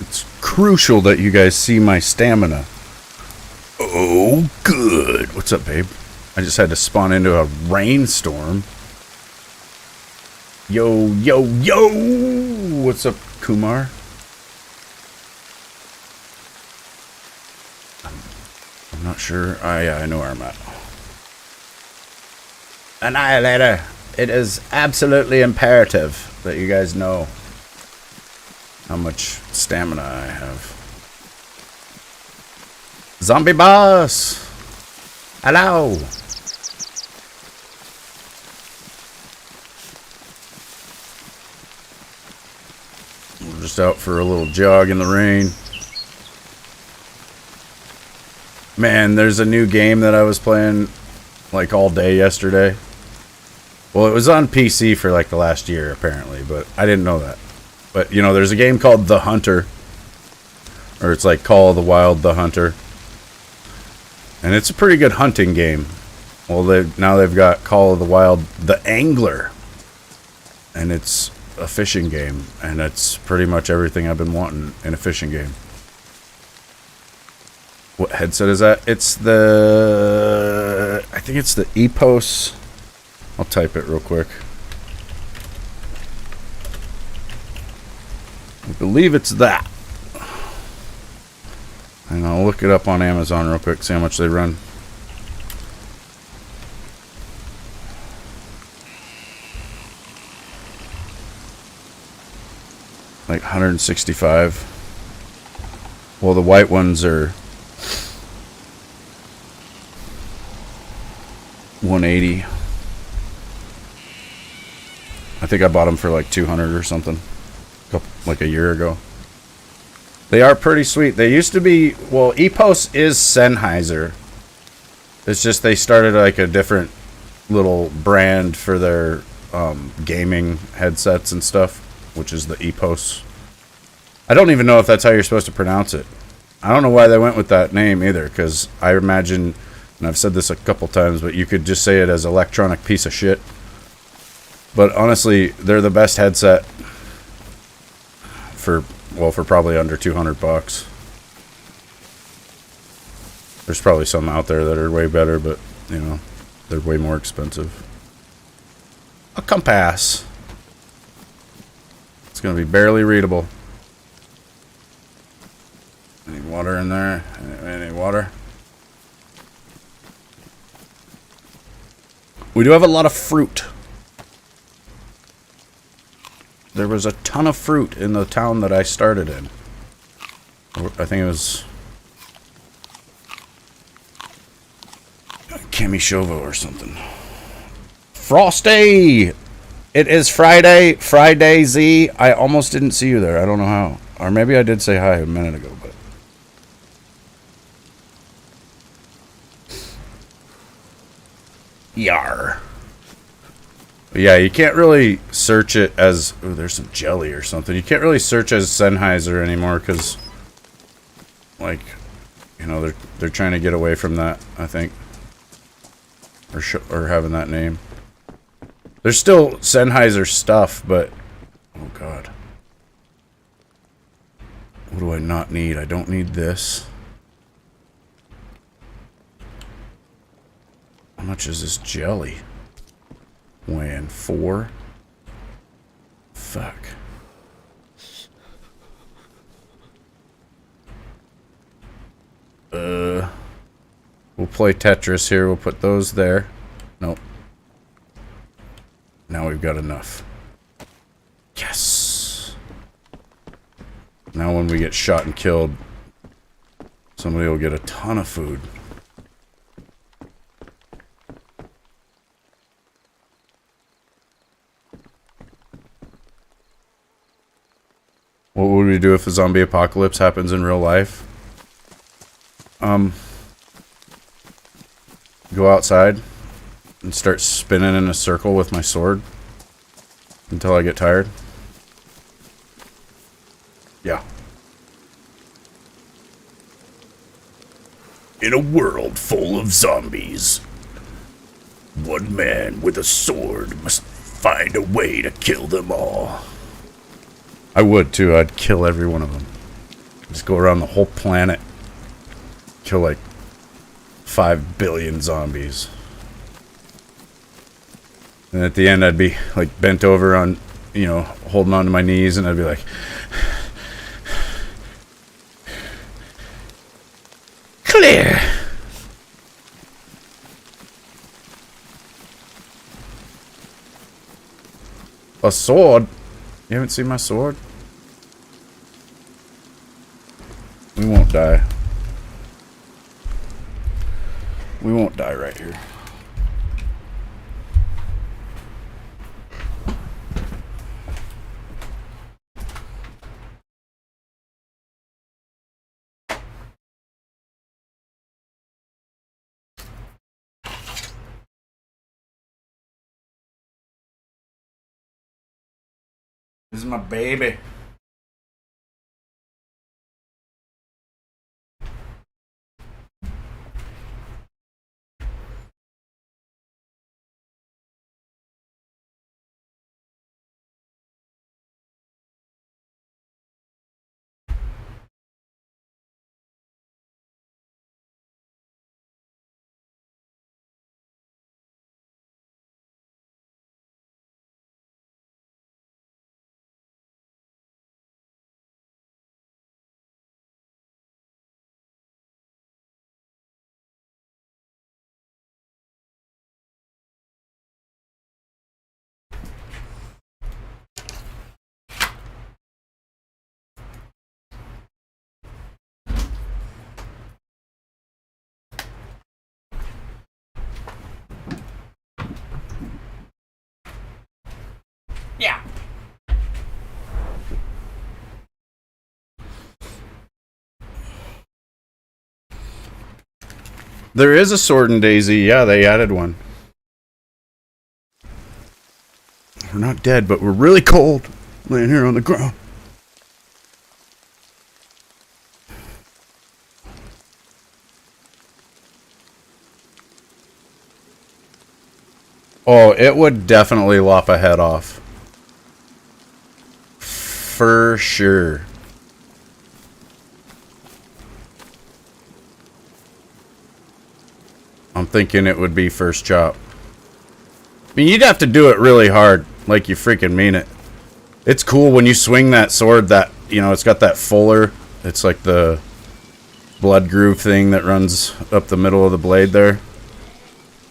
It's crucial that you guys see my stamina. Oh, good. What's up, babe? I just had to spawn into a rainstorm. Yo, yo, yo! What's up, Kumar? I'm not sure. Yeah, I know where I'm at. Annihilator. It is absolutely imperative that you guys know how much stamina I have. Zombie boss! Hello! We're just out for a little jog in the rain. Man, there's a new game that I was playing like all day yesterday. Well, it was on PC for like the last year apparently, but I didn't know that. But, you know, there's a game called The Hunter. Or it's like Call of the Wild The Hunter. And it's a pretty good hunting game. Well, now they've got Call of the Wild The Angler. And it's a fishing game. And it's pretty much everything I've been wanting in a fishing game. What headset is that? It's the... I think it's the EPOS. I'll type it real quick. I believe it's that. And I'll look it up on Amazon real quick, see how much they run. Like 165. Well, the white ones are 180. I think I bought them for like 200 or something. Like a year ago. They are pretty sweet. They used to be... Well, EPOS is Sennheiser. It's just they started like a different little brand for their gaming headsets and stuff, which is the EPOS. I don't even know if that's how you're supposed to pronounce it. I don't know why they went with that name either, because I imagine, and I've said this a couple times, but you could just say it as electronic piece of shit. But honestly, they're the best headset for probably under 200 bucks. There's probably some out there that are way better, but, you know, they're way more expensive. A compass. It's going to be barely readable. Any water in there? Any water? We do have a lot of fruit. There was a ton of fruit in the town that I started in. I think it was Kamishovo or something. Frosty! It is Friday. FriDayZ. I almost didn't see you there. I don't know how. Or maybe I did say hi a minute ago, but... Yar. But yeah, you can't really search it as... Oh, there's some jelly or something. You can't really search as Sennheiser anymore because, like, you know, they're trying to get away from that, I think. Or having that name. There's still Sennheiser stuff, but... Oh, God. What do I not need? I don't need this. How much is this jelly? Weighing 4. Fuck. We'll play Tetris here. We'll put those there. Nope. Now we've got enough. Yes. Now when we get shot and killed, somebody will get a ton of food. What would we do if a zombie apocalypse happens in real life? Go outside and start spinning in a circle with my sword until I get tired. Yeah. In a world full of zombies, one man with a sword must find a way to kill them all. I would too. I'd kill every one of them. Just go around the whole planet. Kill like 5 billion zombies. And at the end I'd be like bent over on, you know, holding on to my knees, and I'd be like, clear. A sword? You haven't seen my sword? We won't die. We won't die right here. This is my baby. Yeah. There is a sword in DayZ. Yeah, they added one. We're not dead, but we're really cold. Laying here on the ground. Oh, it would definitely lop a head off. For sure. I'm thinking it would be first chop. I mean, you'd have to do it really hard, like you freaking mean it. It's cool when you swing that sword that, you know, it's got that fuller. It's like the blood groove thing that runs up the middle of the blade there.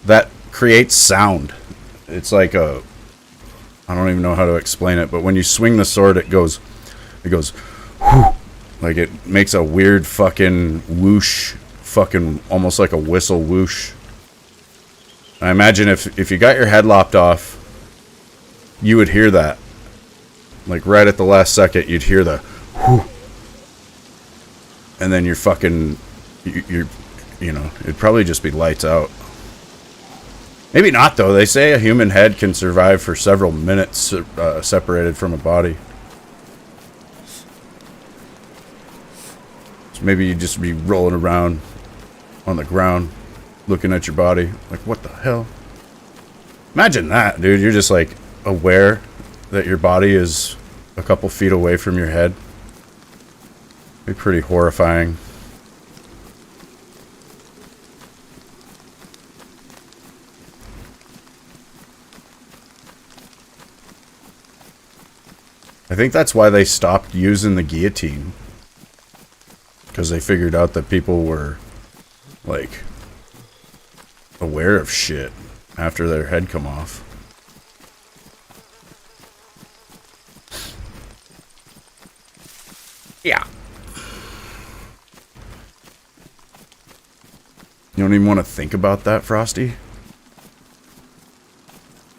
That creates sound. It's like a... I don't even know how to explain it, but when you swing the sword, it goes whoo, like it makes a weird fucking whoosh, fucking almost like a whistle whoosh. I imagine if you got your head lopped off, you would hear that. Like right at the last second, you'd hear the whoo, and then you're fucking, you know, it'd probably just be lights out. Maybe not, though. They say a human head can survive for several minutes separated from a body. So maybe you'd just be rolling around on the ground, looking at your body. Like, what the hell? Imagine that, dude. You're just, like, aware that your body is a couple feet away from your head. It'd be pretty horrifying. I think that's why they stopped using the guillotine. Because they figured out that people were, like, aware of shit after their head come off. Yeah. You don't even want to think about that, Frosty?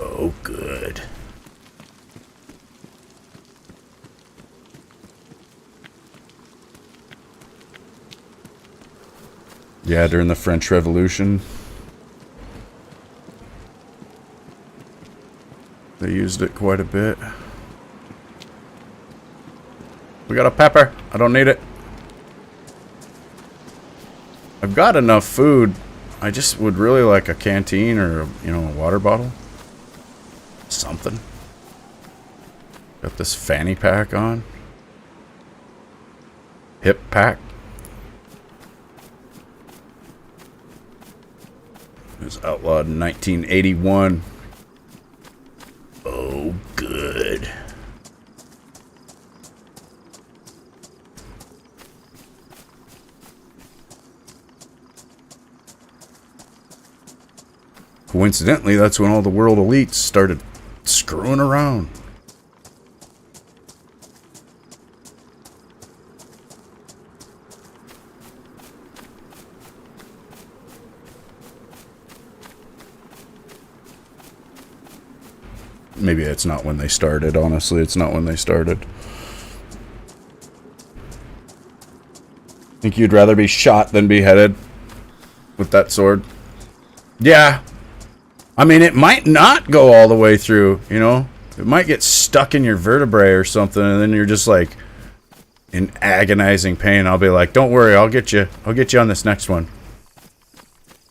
Oh, good. Yeah, during the French Revolution, they used it quite a bit. We got a pepper. I don't need it. I've got enough food. I just would really like a canteen or, you know, a water bottle. Something. Got this fanny pack on. Hip pack. It was outlawed in 1981. Oh, good. Coincidentally, that's when all the world elites started screwing around. Maybe it's not when they started, honestly. It's not when they started. Think you'd rather be shot than beheaded with that sword? Yeah. I mean, it might not go all the way through, you know? It might get stuck in your vertebrae or something, and then you're just like in agonizing pain. I'll be like, don't worry, I'll get you on this next one.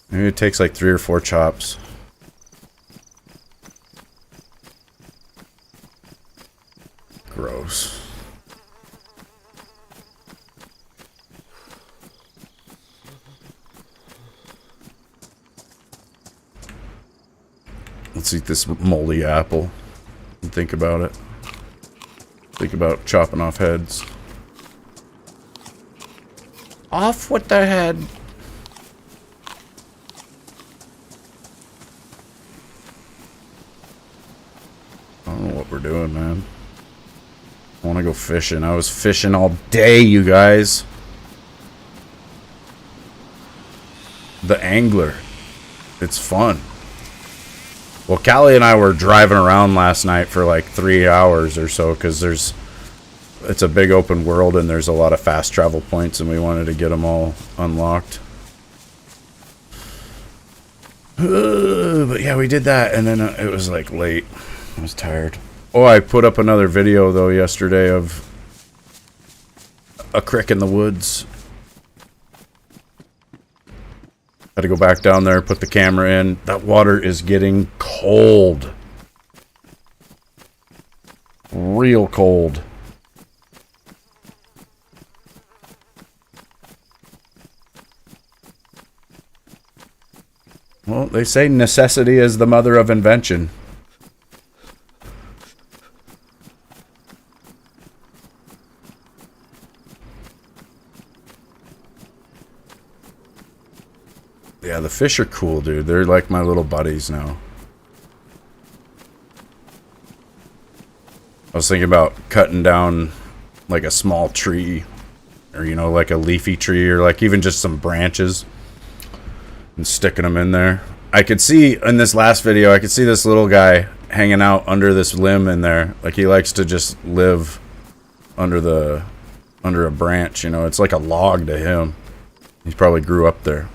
Maybe it takes like 3 or 4 chops. Gross. Let's eat this moldy apple and think about it. Think about chopping off heads. Off with the head. I don't know what we're doing, man. I want to go fishing. I was fishing all day, you guys. The Angler. It's fun. Well, Callie and I were driving around last night for like 3 hours or so because it's a big open world and there's a lot of fast travel points and we wanted to get them all unlocked. But yeah, we did that and then it was like late. I was tired. Oh, I put up another video though yesterday of a crick in the woods. Had to go back down there, put the camera in. That water is getting cold. Real cold. Well, they say necessity is the mother of invention. Yeah, the fish are cool, dude. They're like my little buddies now. I was thinking about cutting down like a small tree or, you know, like a leafy tree or like even just some branches and sticking them in there. I could see in this last video, I could see this little guy hanging out under this limb in there. Like he likes to just live under a branch, you know. It's like a log to him. He probably grew up there.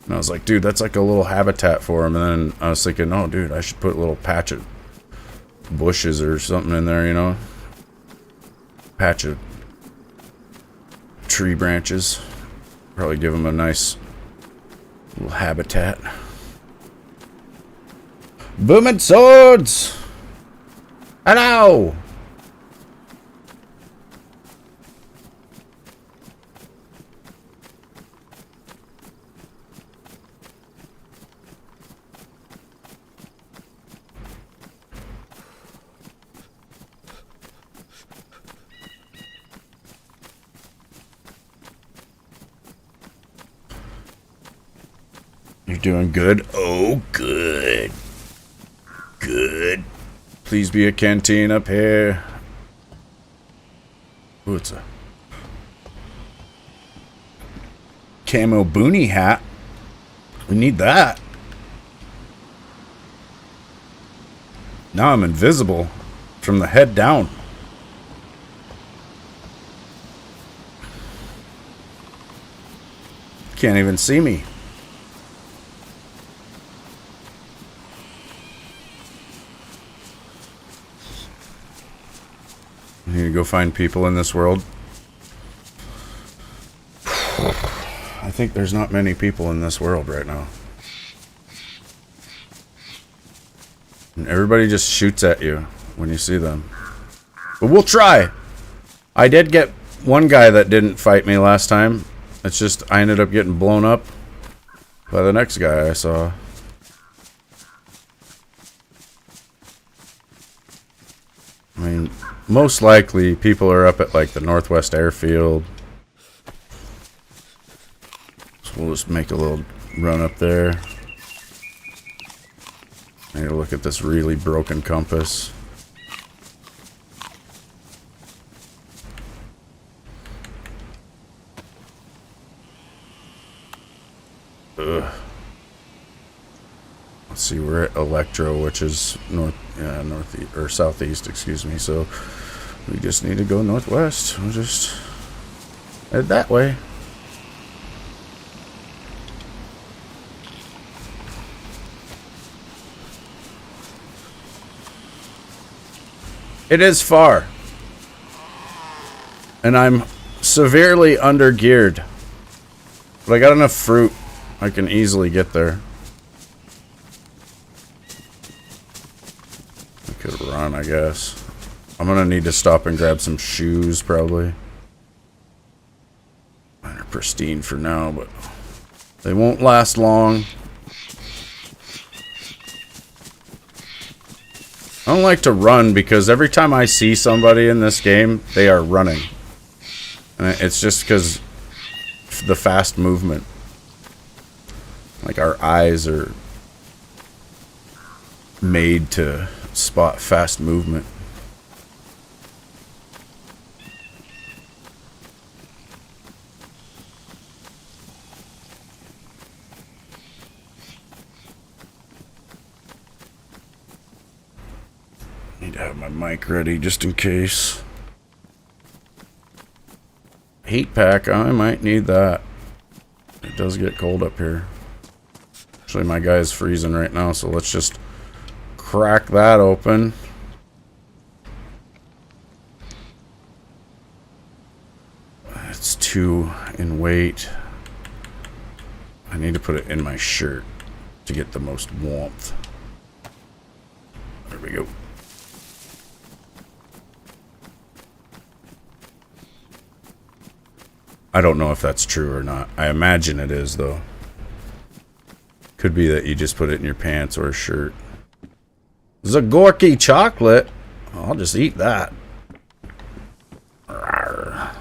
And I was like, dude, that's like a little habitat for him. And then I was thinking, oh, dude, I should put a little patch of bushes or something in there, you know? Patch of tree branches. Probably give him a nice little habitat. Booming swords! Hello! You're doing good? Oh, good. Good. Please be a canteen up here. Ooh, it's a camo boonie hat. We need that. Now I'm invisible from the head down. Can't even see me. I need to go find people in this world. I think there's not many people in this world right now. And everybody just shoots at you when you see them. But we'll try. I did get one guy that didn't fight me last time. It's just I ended up getting blown up by the next guy I saw. I mean, most likely people are up at like the Northwest Airfield. So we'll just make a little run up there. I need to look at this really broken compass. Ugh. Let's see, we're at Electro, which is northeast or southeast, excuse me. So we just need to go northwest. We'll just head that way. It is far, and I'm severely under-geared, but I got enough fruit I can easily get there. I could run, I guess. I'm gonna need to stop and grab some shoes, probably. Mine are pristine for now, but they won't last long. I don't like to run because every time I see somebody in this game, they are running. And it's just because the fast movement. Like our eyes are made to spot fast movement. Need to have my mic ready just in case. Heat pack, I might need that. It does get cold up here. Actually, my guy's freezing right now, so let's just crack that open. It's 2 in weight. I need to put it in my shirt to get the most warmth. There we go. I don't know if that's true or not. I imagine it is, though. Could be that you just put it in your pants or a shirt. Zagorki chocolate. I'll just eat that. Rawr.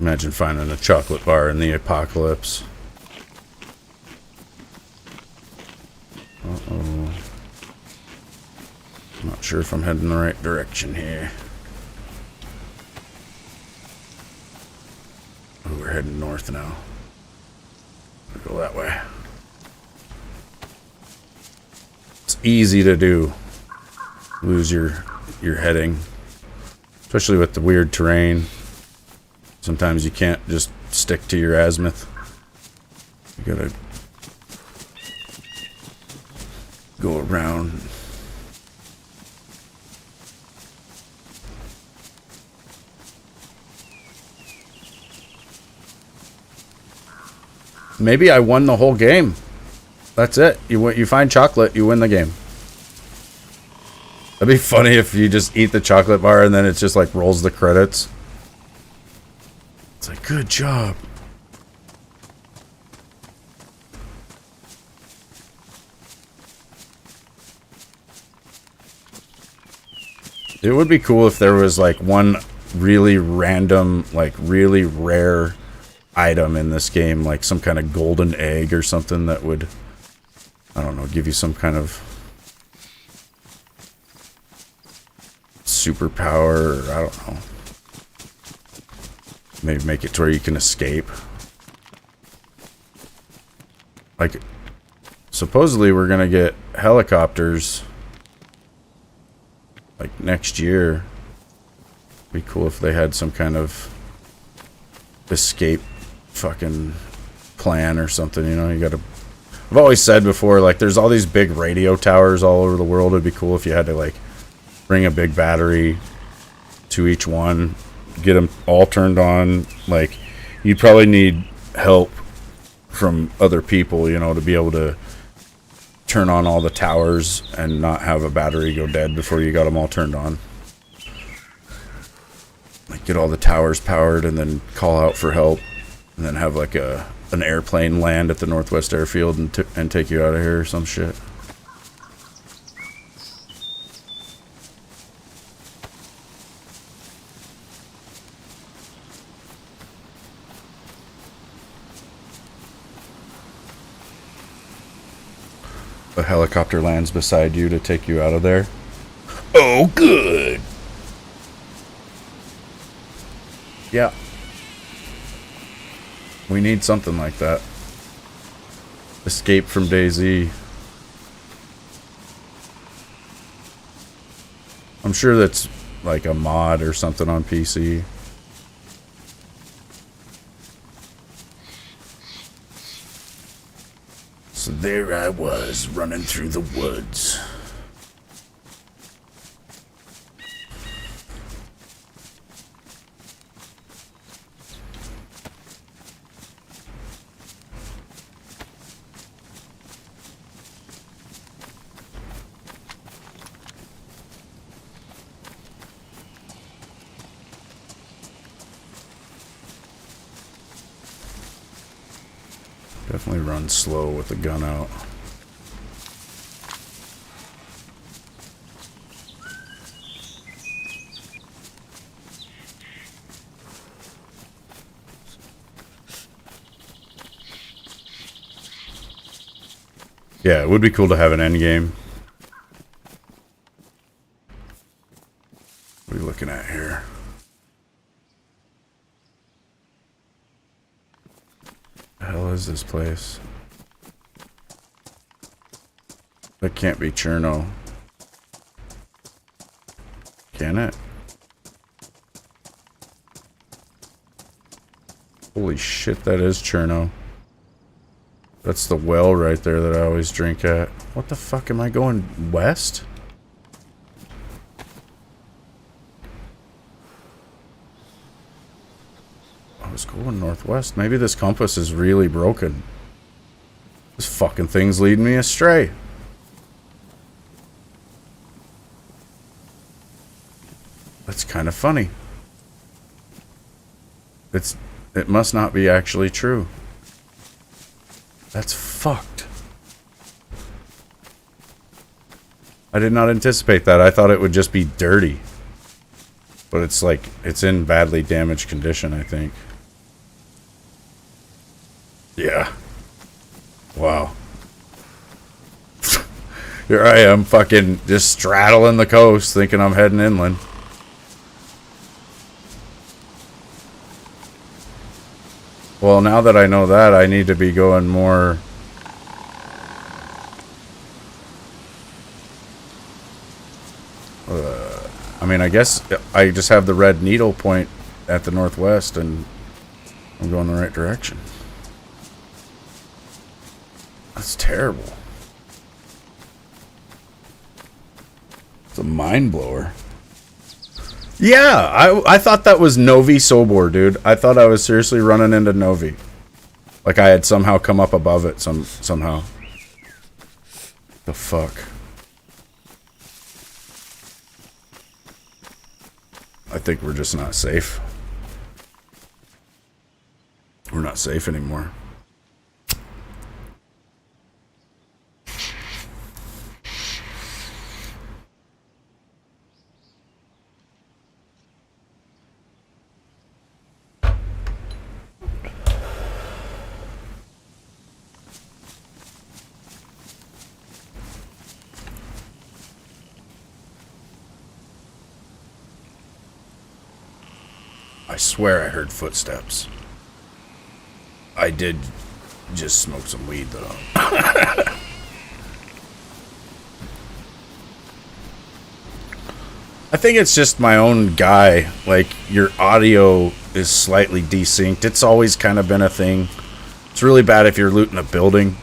Imagine finding a chocolate bar in the apocalypse. Uh-oh. I'm not sure if I'm heading the right direction here. Oh, we're heading north now. We'll go that way. It's easy to do. Lose your heading. Especially with the weird terrain. Sometimes you can't just stick to your azimuth. You gotta go around. Maybe I won the whole game. That's it. You find chocolate, you win the game. That'd be funny if you just eat the chocolate bar and then it just like rolls the credits. It's like, good job. It would be cool if there was like one really random, like really rare item in this game, like some kind of golden egg or something that would, I don't know, give you some kind of superpower, or I don't know. Maybe make it to where you can escape. Like, supposedly we're gonna get helicopters like next year. Be cool if they had some kind of escape fucking plan or something, you know. You gotta, I've always said before, like, there's all these big radio towers all over the world. It'd be cool if you had to like bring a big battery to each one, get them all turned on. Like, you'd probably need help from other people, you know, to be able to turn on all the towers and not have a battery go dead before you got them all turned on. get all the towers powered and then call out for help, and then have like an airplane land at the Northwest Airfield and take you out of here or some shit. A helicopter lands beside you to take you out of there. Oh, good. Yeah. We need something like that. Escape from DayZ. I'm sure that's like a mod or something on PC. So there I was, running through the woods. Definitely run slow with the gun out. Yeah, it would be cool to have an end game. What are you looking at here? The hell is this place? That can't be Cherno. Can it? Holy shit, that is Cherno. That's the well right there that I always drink at. What the fuck, am I going west? I was going northwest. Maybe this compass is really broken. This fucking thing's leading me astray. That's kind of funny. It must not be actually true. That's fucked. I did not anticipate that. I thought it would just be dirty. But it's like, it's in badly damaged condition, I think. Yeah. Wow. Here I am, fucking just straddling the coast, thinking I'm heading inland. Well, now that I know that, I need to be going more... I mean, I guess I just have the red needle point at the northwest, and I'm going the right direction. That's terrible. It's a mind blower. Yeah, I thought that was Novi Sobor, dude. I thought I was seriously running into Novi. Like I had somehow come up above it somehow. The fuck? I think we're just not safe. We're not safe anymore. I swear I heard footsteps. I did just smoke some weed, though. I think it's just my own guy. Like, your audio is slightly desynced. It's always kind of been a thing. It's really bad if you're looting a building,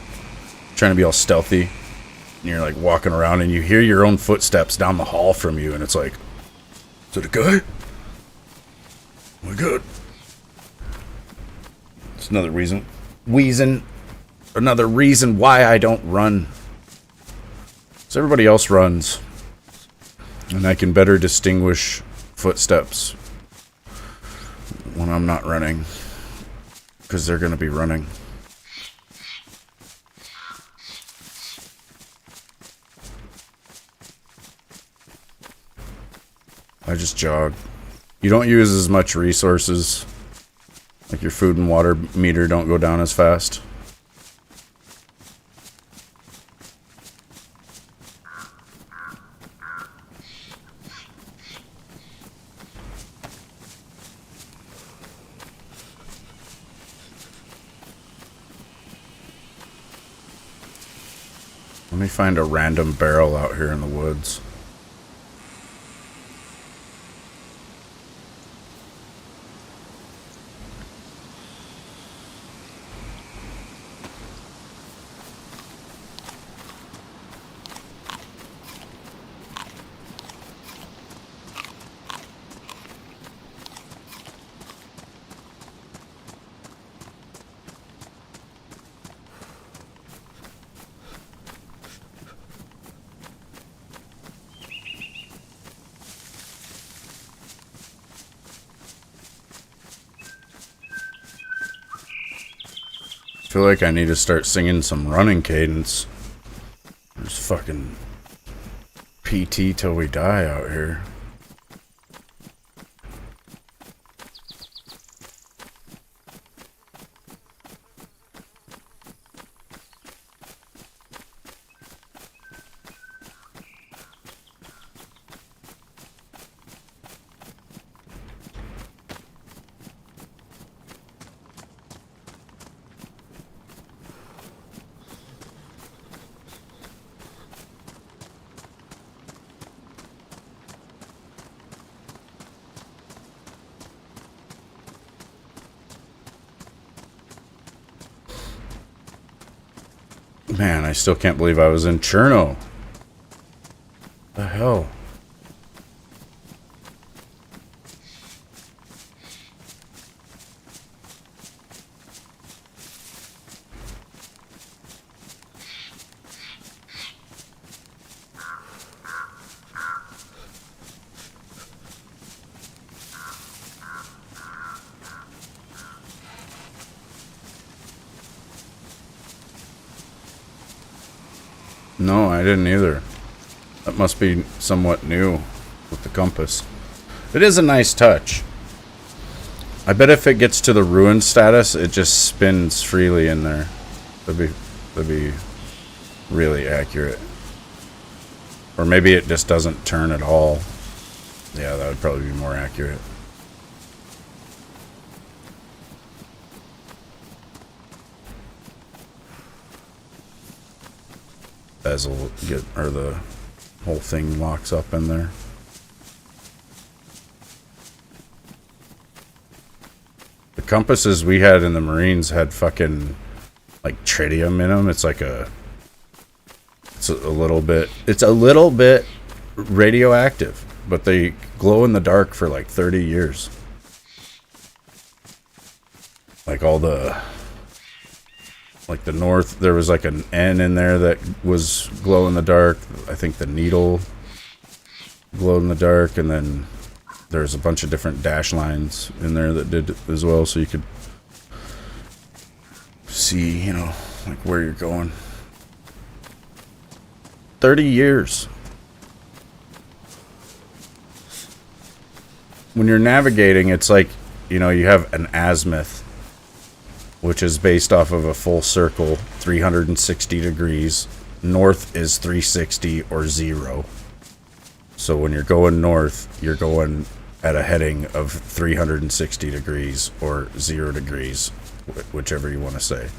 trying to be all stealthy, and you're, like, walking around, and you hear your own footsteps down the hall from you, and it's like, is it a guy? Oh my god. It's another reason why I don't run. So everybody else runs. And I can better distinguish footsteps. when I'm not running. Because they're going to be running. I just jog. You don't use as much resources. Like your food and water meter don't go down as fast. Let me find a random barrel out here in the woods. I feel like I need to start singing some running cadence. There's fucking PT till we die out here. Man, I still can't believe I was in Cherno. The hell? No, I didn't either. That must be somewhat new with the compass. It is a nice touch. I bet if it gets to the ruined status, it just spins freely in there. That'd be really accurate. Or maybe it just doesn't turn at all. Yeah, that would probably be more accurate. Bezel get, or the whole thing locks up in there. The compasses we had in the Marines had fucking like tritium in them. It's like it's a little bit radioactive, but they glow in the dark for like 30 years. Like all the north, there was like an N in there that was glow in the dark. I think the needle glowed in the dark, and then there's a bunch of different dash lines in there that did as well, so you could see, you know, like where you're going. 30 years. When you're navigating, it's like, you know, you have an azimuth, which is based off of a full circle, 360 degrees. North is 360 or 0. So when you're going north, you're going at a heading of 360 degrees or 0 degrees, whichever you want to say.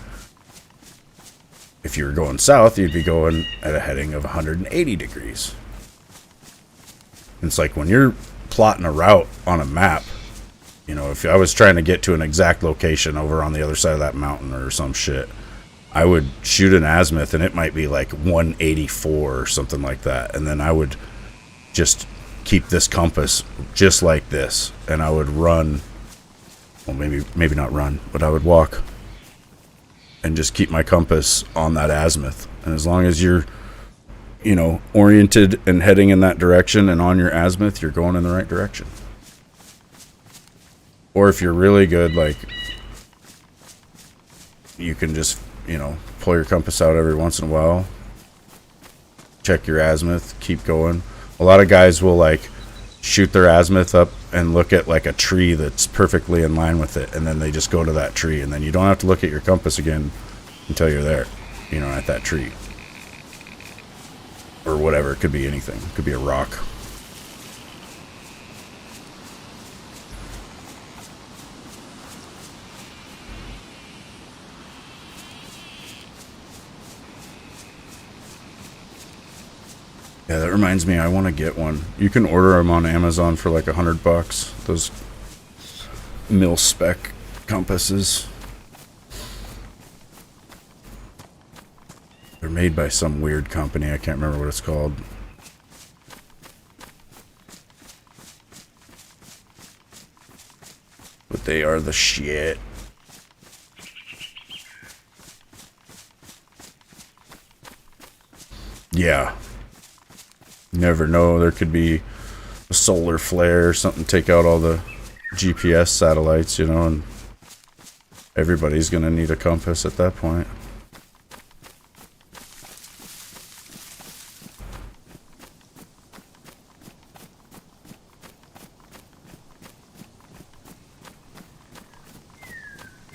If you were going south, you'd be going at a heading of 180 degrees. It's like when you're plotting a route on a map, you know, if I was trying to get to an exact location over on the other side of that mountain or some shit, I would shoot an azimuth and it might be like 184 or something like that. And then I would just keep this compass just like this. And I would run, well, maybe not run, but I would walk and just keep my compass on that azimuth. And as long as you're, you know, oriented and heading in that direction and on your azimuth, you're going in the right direction. Or if you're really good, like, you can just, you know, pull your compass out every once in a while. Check your azimuth, keep going. A lot of guys will, like, shoot their azimuth up and look at, like, a tree that's perfectly in line with it, and then they just go to that tree, and then you don't have to look at your compass again until you're there, you know, at that tree. Or whatever, it could be anything. It could be a rock. Yeah, that reminds me, I want to get one. You can order them on Amazon for like $100. Those mil-spec compasses. They're made by some weird company. I can't remember what it's called. But they are the shit. Yeah. Never know. There could be a solar flare or something, take out all the GPS satellites, you know, and everybody's going to need a compass at that point.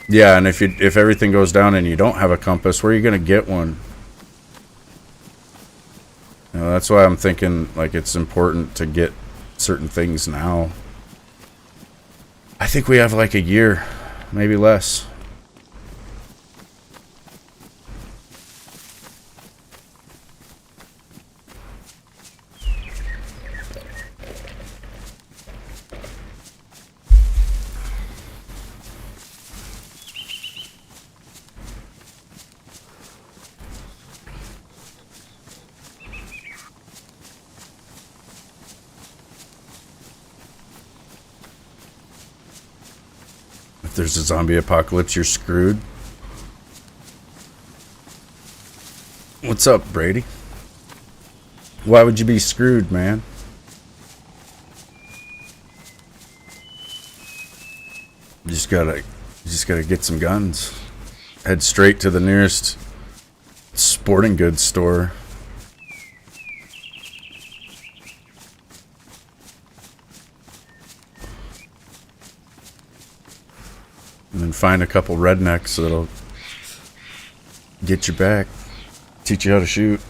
Yeah, and if everything goes down and you don't have a compass, where are you going to get one? You know, that's why I'm thinking, like, it's important to get certain things now. I think we have like a year, maybe less. If there's a zombie apocalypse, you're screwed. What's up, Brady? Why would you be screwed, man? You just gotta get some guns. Head straight to the nearest sporting goods store. And then find a couple rednecks that'll get you back. Teach you how to shoot.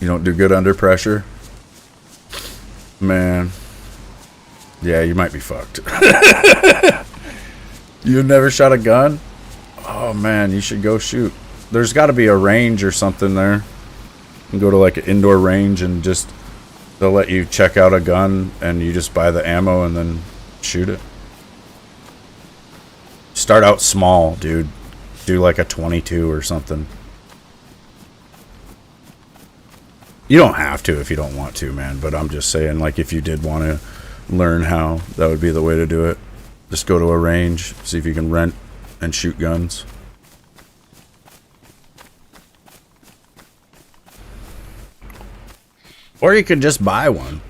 You don't do good under pressure? Man. Yeah, you might be fucked. You've never shot a gun? Oh man, you should go shoot. There's got to be a range or something there. You can go to like an indoor range and just, they'll let you check out a gun and you just buy the ammo and then shoot it. Start out small, dude. Do like a 22 or something. You don't have to if you don't want to, man. But I'm just saying, like, if you did want to learn how, that would be the way to do it. Just go to a range, see if you can rent and shoot guns. Or you could just buy one.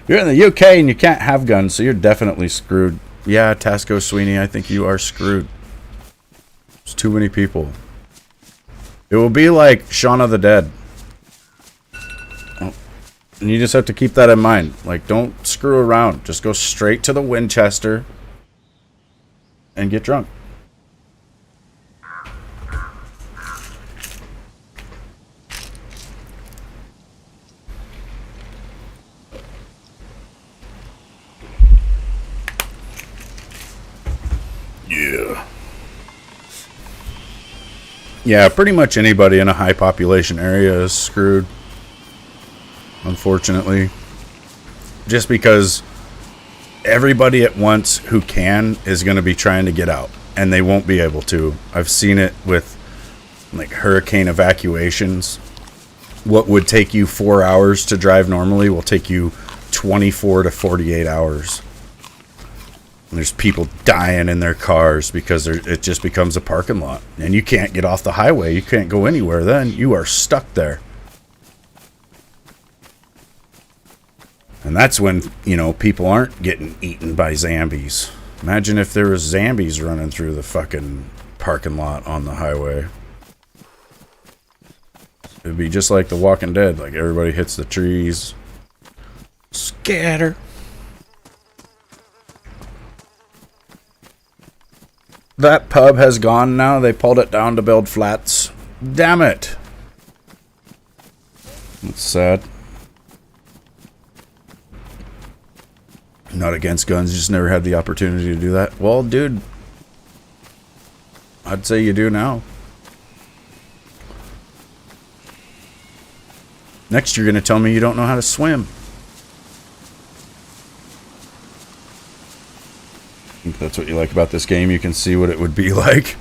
You're in the UK and you can't have guns, so you're definitely screwed. Yeah, Tasco Sweeney, I think you are screwed. There's too many people. It will be like Shaun of the Dead. Oh, and you just have to keep that in mind. Like, don't screw around. Just go straight to the Winchester and get drunk. Yeah. Yeah, pretty much anybody in a high population area is screwed. Unfortunately. Just because everybody at once who can is going to be trying to get out. And they won't be able to. I've seen it with like hurricane evacuations. What would take you 4 hours to drive normally will take you 24 to 48 hours. And there's people dying in their cars because it just becomes a parking lot. And you can't get off the highway. You can't go anywhere then. You are stuck there. And And that's when, you know, people aren't getting eaten by zombies. Imagine if there was zombies running through the fucking parking lot on the highway. It'd be just like The Walking Dead. Like, everybody hits the trees. Scatter. That pub has gone now. They pulled it down to build flats. Damn it. That's sad. Not against guns, just never had the opportunity to do that. Well, dude, I'd say you do now. Next, you're going to tell me you don't know how to swim. I think that's what you like about this game. You can see what it would be like.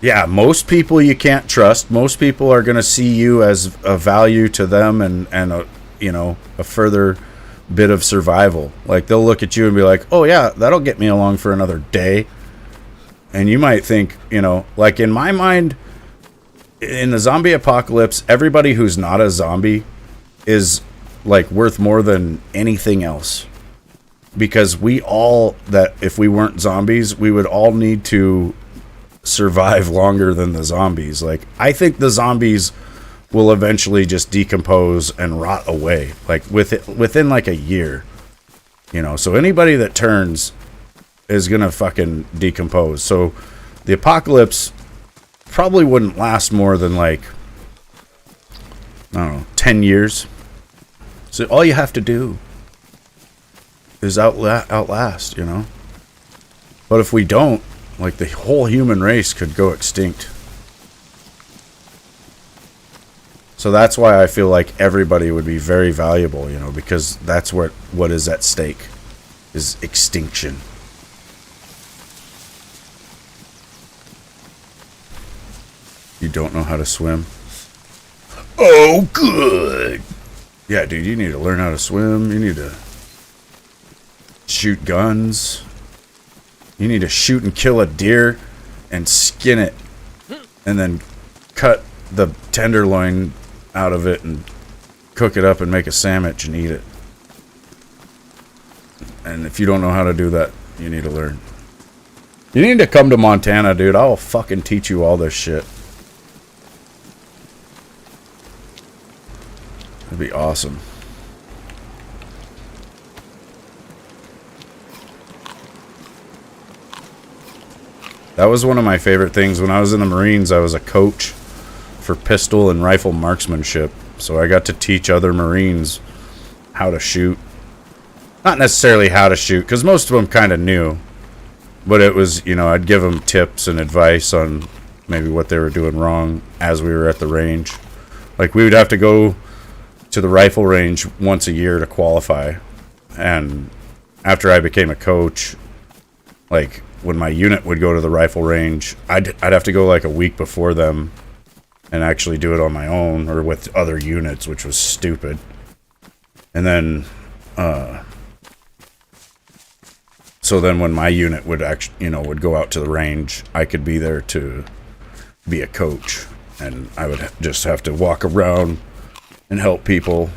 Yeah, most people you can't trust. Most people are going to see you as a value to them and a, you know, a further bit of survival. Like, they'll look at you and be like, oh yeah, that'll get me along for another day. And you might think, you know, like, in my mind, in the zombie apocalypse, everybody who's not a zombie is like worth more than anything else, because we all, that if we weren't zombies, we would all need to survive longer than the zombies. Like, I think the zombies will eventually just decompose and rot away, like within like a year, you know. So anybody that turns is gonna fucking decompose. So the apocalypse probably wouldn't last more than like, I don't know, 10 years. So all you have to do is outlast, you know. But if we don't, like, the whole human race could go extinct. So that's why I feel like everybody would be very valuable, you know, because that's what is at stake, is extinction. You don't know how to swim? Oh, good. Yeah, dude, you need to learn how to swim. You need to shoot guns. You need to shoot and kill a deer and skin it and then cut the tenderloin out of it and cook it up and make a sandwich and eat it. And if you don't know how to do that, you need to learn. You need to come to Montana, dude. I'll fucking teach you all this shit. That'd be awesome. That was one of my favorite things. When I was in the Marines, I was a coach for pistol and rifle marksmanship. So I got to teach other Marines how to shoot. Not necessarily how to shoot, because most of them kind of knew. But it was, you know, I'd give them tips and advice on maybe what they were doing wrong as we were at the range. Like, we would have to go to the rifle range once a year to qualify. And after I became a coach, like, when my unit would go to the rifle range, I'd have to go like a week before them and actually do it on my own or with other units, which was stupid. And then, so then when my unit would actually, you know, would go out to the range, I could be there to be a coach, and I would just have to walk around and help people.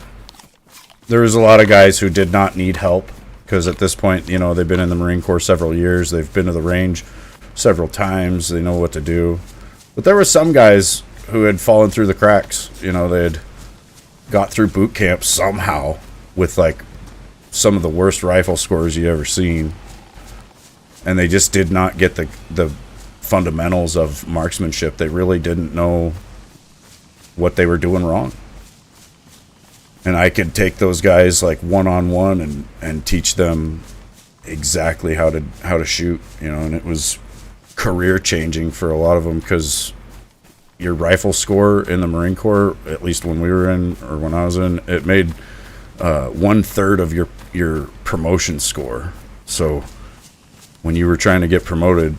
There was a lot of guys who did not need help, because at this point, you know, they've been in the Marine Corps several years. They've been to the range several times. They know what to do. But there were some guys who had fallen through the cracks. You know, they had got through boot camp somehow with, like, some of the worst rifle scores you ever seen. And they just did not get the fundamentals of marksmanship. They really didn't know what they were doing wrong. And I could take those guys like one-on-one and teach them exactly how to shoot, you know. And it was career changing for a lot of them, because your rifle score in the Marine Corps, at least when we were in, or when I was in, it made 1/3 of your promotion score. So when you were trying to get promoted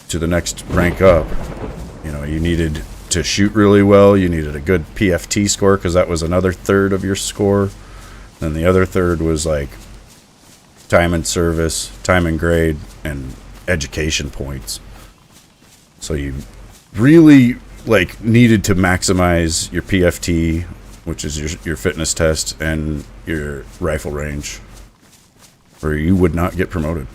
to the next rank up, you know, you needed to shoot really well. You needed a good PFT score, because that was another 1/3 of your score. Then the other 1/3 was like time and service, time and grade, and education points. So you really, like, needed to maximize your PFT, which is your fitness test and your rifle range, or you would not get promoted.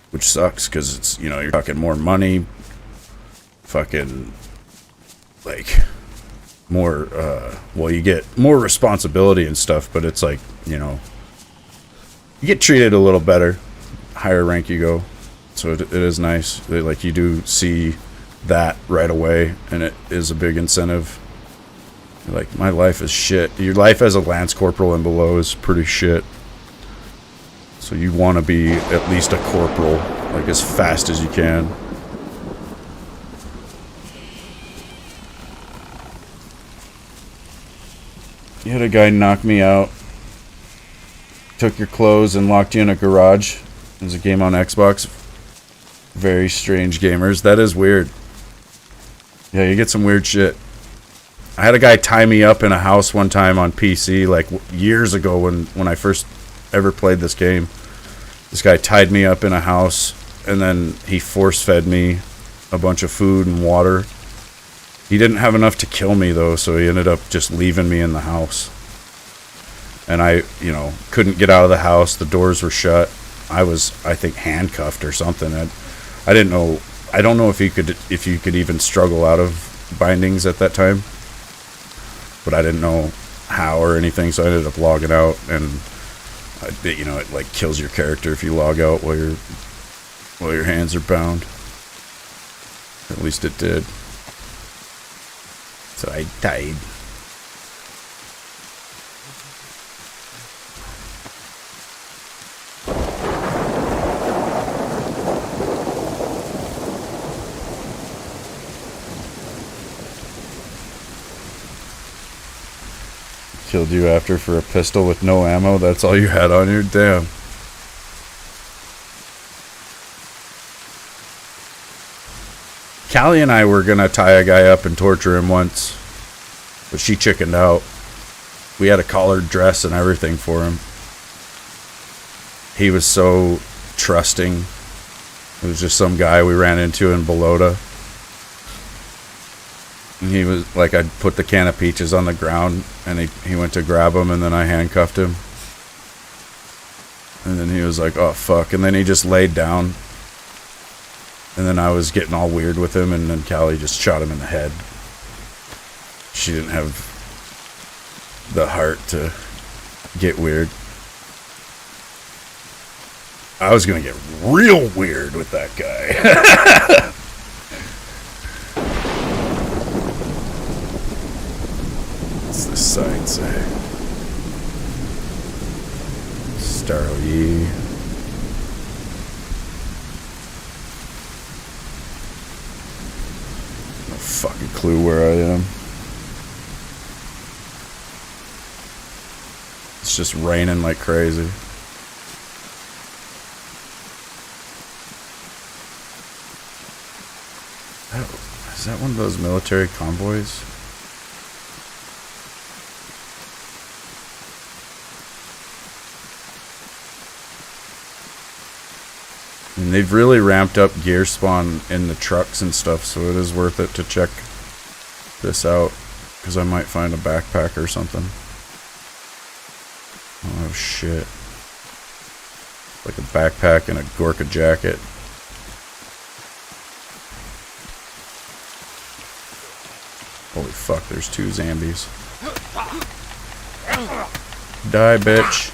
Which sucks, because it's, you know, you're talking more money, fucking, like, more, well, you get more responsibility and stuff, but it's like, you know, you get treated a little better, higher rank you go, so it is nice. Like, you do see that right away, and it is a big incentive. Like, my life is shit. Your life as a lance corporal and below is pretty shit. So you want to be at least a corporal, like, as fast as you can. You had a guy knock me out, took your clothes and locked you in a garage. There's a game on Xbox. Very strange gamers. That is weird. Yeah, you get some weird shit. I had a guy tie me up in a house one time on PC, like years ago when I first ever played this game. This guy tied me up in a house, and then he force-fed me a bunch of food and water. He didn't have enough to kill me, though, so he ended up just leaving me in the house. And I, you know, couldn't get out of the house. The doors were shut. I was, I think, handcuffed or something. I didn't know. I don't know if you could even struggle out of bindings at that time. But I didn't know how or anything, so I ended up logging out. And you know, it like kills your character if you log out while your hands are bound. At least it did. So I died. Killed you after for a pistol with no ammo? That's all you had on you? Damn. Callie and I were gonna tie a guy up and torture him once, but she chickened out. We had a collared dress and everything for him. He was so trusting. It was just some guy we ran into in Balota. And he was like, I'd put the can of peaches on the ground, and he went to grab them, and then I handcuffed him. And then he was like, oh fuck, and then he just laid down. And then I was getting all weird with him, and then Callie just shot him in the head. She didn't have the heart to get weird. I was gonna get real weird with that guy. What's this sign say? Starly. No fucking clue where I am. It's just raining like crazy. Oh, is that one of those military convoys? And they've really ramped up gear spawn in the trucks and stuff, so it is worth it to check this out, because I might find a backpack or something. Oh shit. Like a backpack and a Gorka jacket. Holy fuck, there's two zombies. Die, bitch.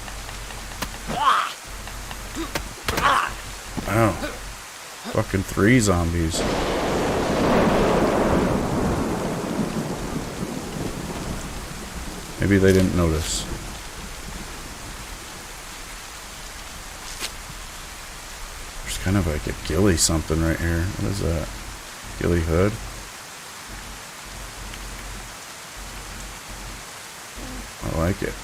Wow. Fucking 3 zombies. Maybe they didn't notice. There's kind of like a ghillie something right here. What is that? Ghillie hood? I like it.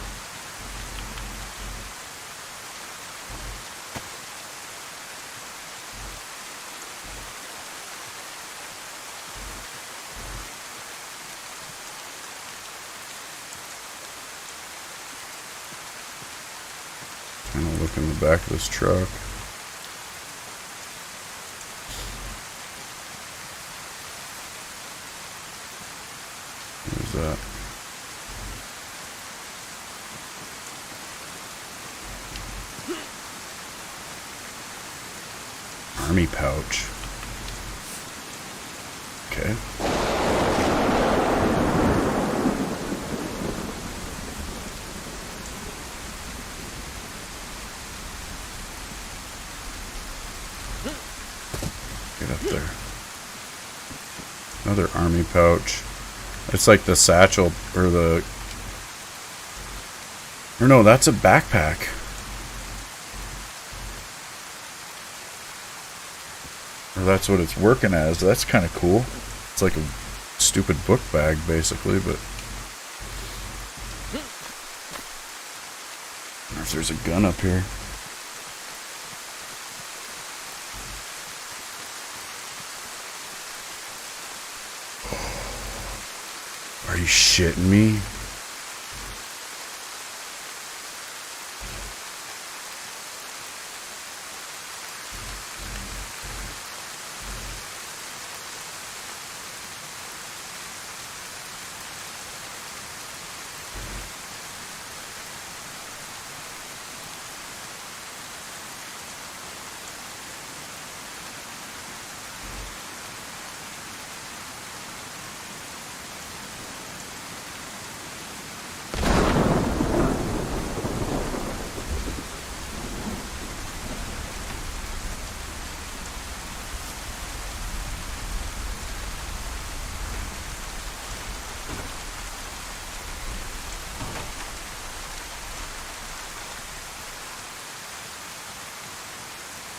Kind of look in the back of this truck. that? Army pouch. Okay. Get up there. Another army pouch. It's like the satchel, or the... Or no, that's a backpack. Or that's what it's working as. That's kind of cool. It's like a stupid book bag, basically, but... I wonder if there's a gun up here. Are you shitting me?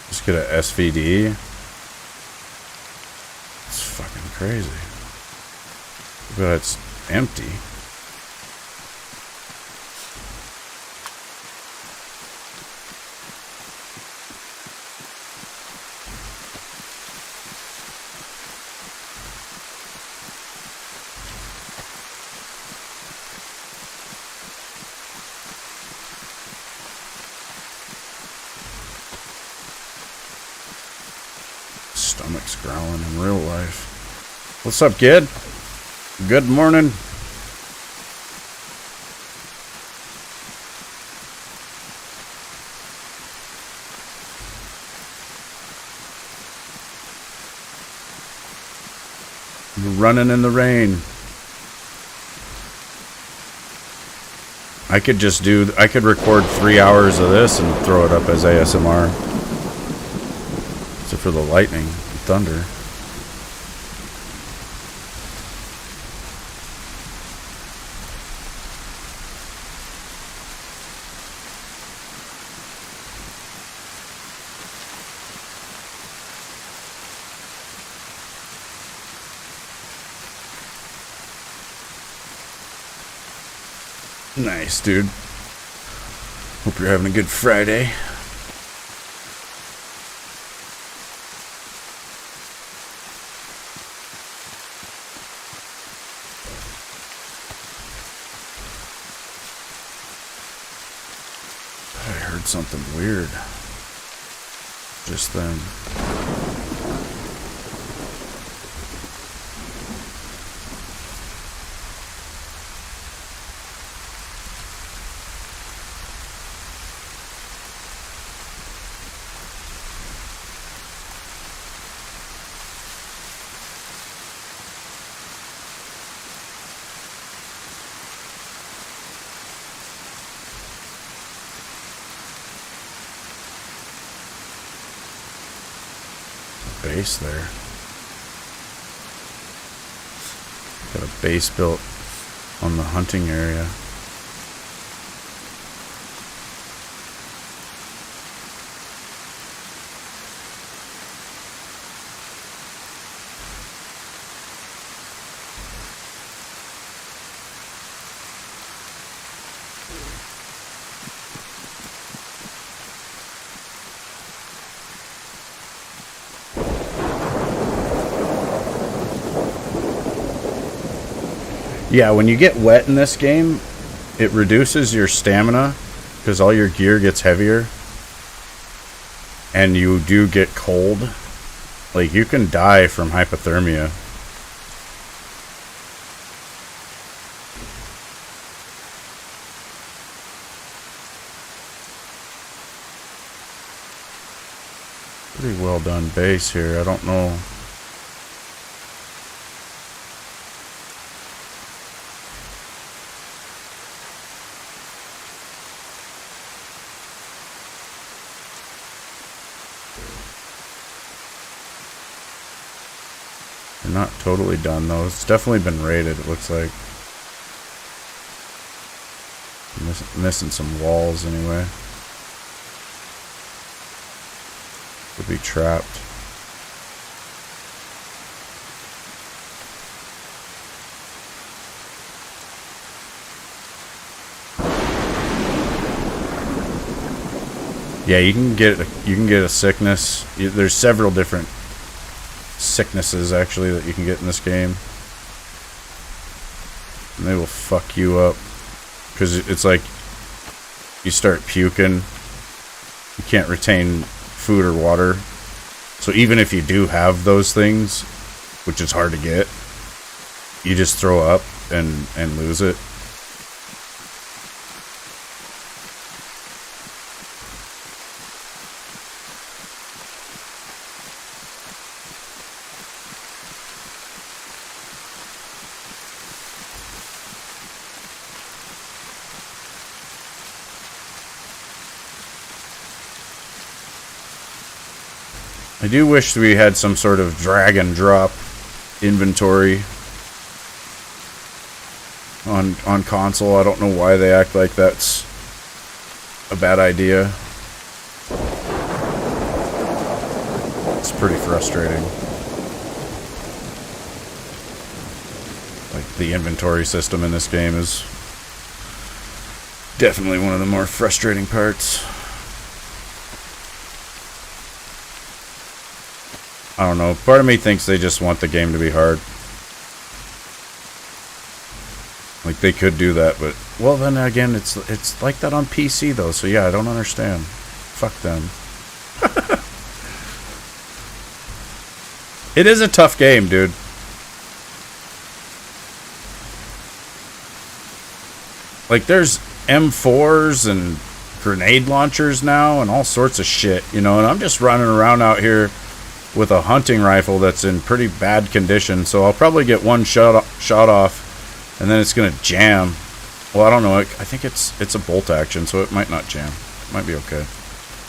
Just get a SVD. It's fucking crazy. But it's empty. Stomach's growling in real life. What's up, kid? Good morning. Running in the rain. I could record 3 hours of this and throw it up as ASMR. Except for the lightning and thunder. Nice, dude. Hope you're having a good Friday. I heard something weird just then. Base there. Got a base built on the hunting area. Yeah, when you get wet in this game, it reduces your stamina because all your gear gets heavier. And you do get cold. Like, you can die from hypothermia. Pretty well done base here. I don't know. They're not totally done though. It's definitely been raided, it looks like. Missing some walls anyway. Could be trapped. Yeah, you can get a sickness. There's several different sicknesses actually that you can get in this game, and they will fuck you up because it's like you start puking. You can't retain food or water, so even if you do have those things, which is hard to get, you just throw up and lose it. I do wish we had some sort of drag and drop inventory on console. I don't know why they act like that's a bad idea. It's pretty frustrating. Like, the inventory system in this game is definitely one of the more frustrating parts. I don't know. Part of me thinks they just want the game to be hard. Like, they could do that, but... Well, then again, it's like that on PC, though, so yeah, I don't understand. Fuck them. It is a tough game, dude. Like, there's M4s and grenade launchers now and all sorts of shit, you know, and I'm just running around out here with a hunting rifle that's in pretty bad condition, so I'll probably get one shot off, and then it's gonna jam. Well, I don't know. I think it's a bolt action, so it might not jam. It might be okay.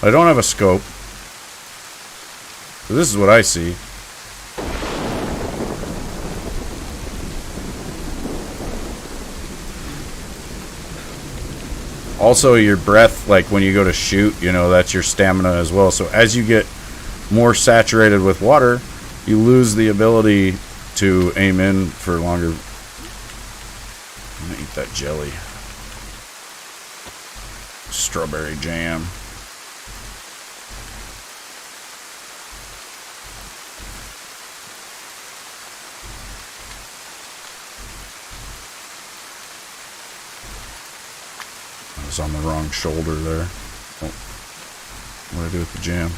But I don't have a scope, so this is what I see. Also, your breath, like when you go to shoot, you know, that's your stamina as well. So as you get more saturated with water, you lose the ability to aim in for longer. I'm gonna eat that jelly. Strawberry jam. I was on the wrong shoulder there. Oh, what do I do with the jam?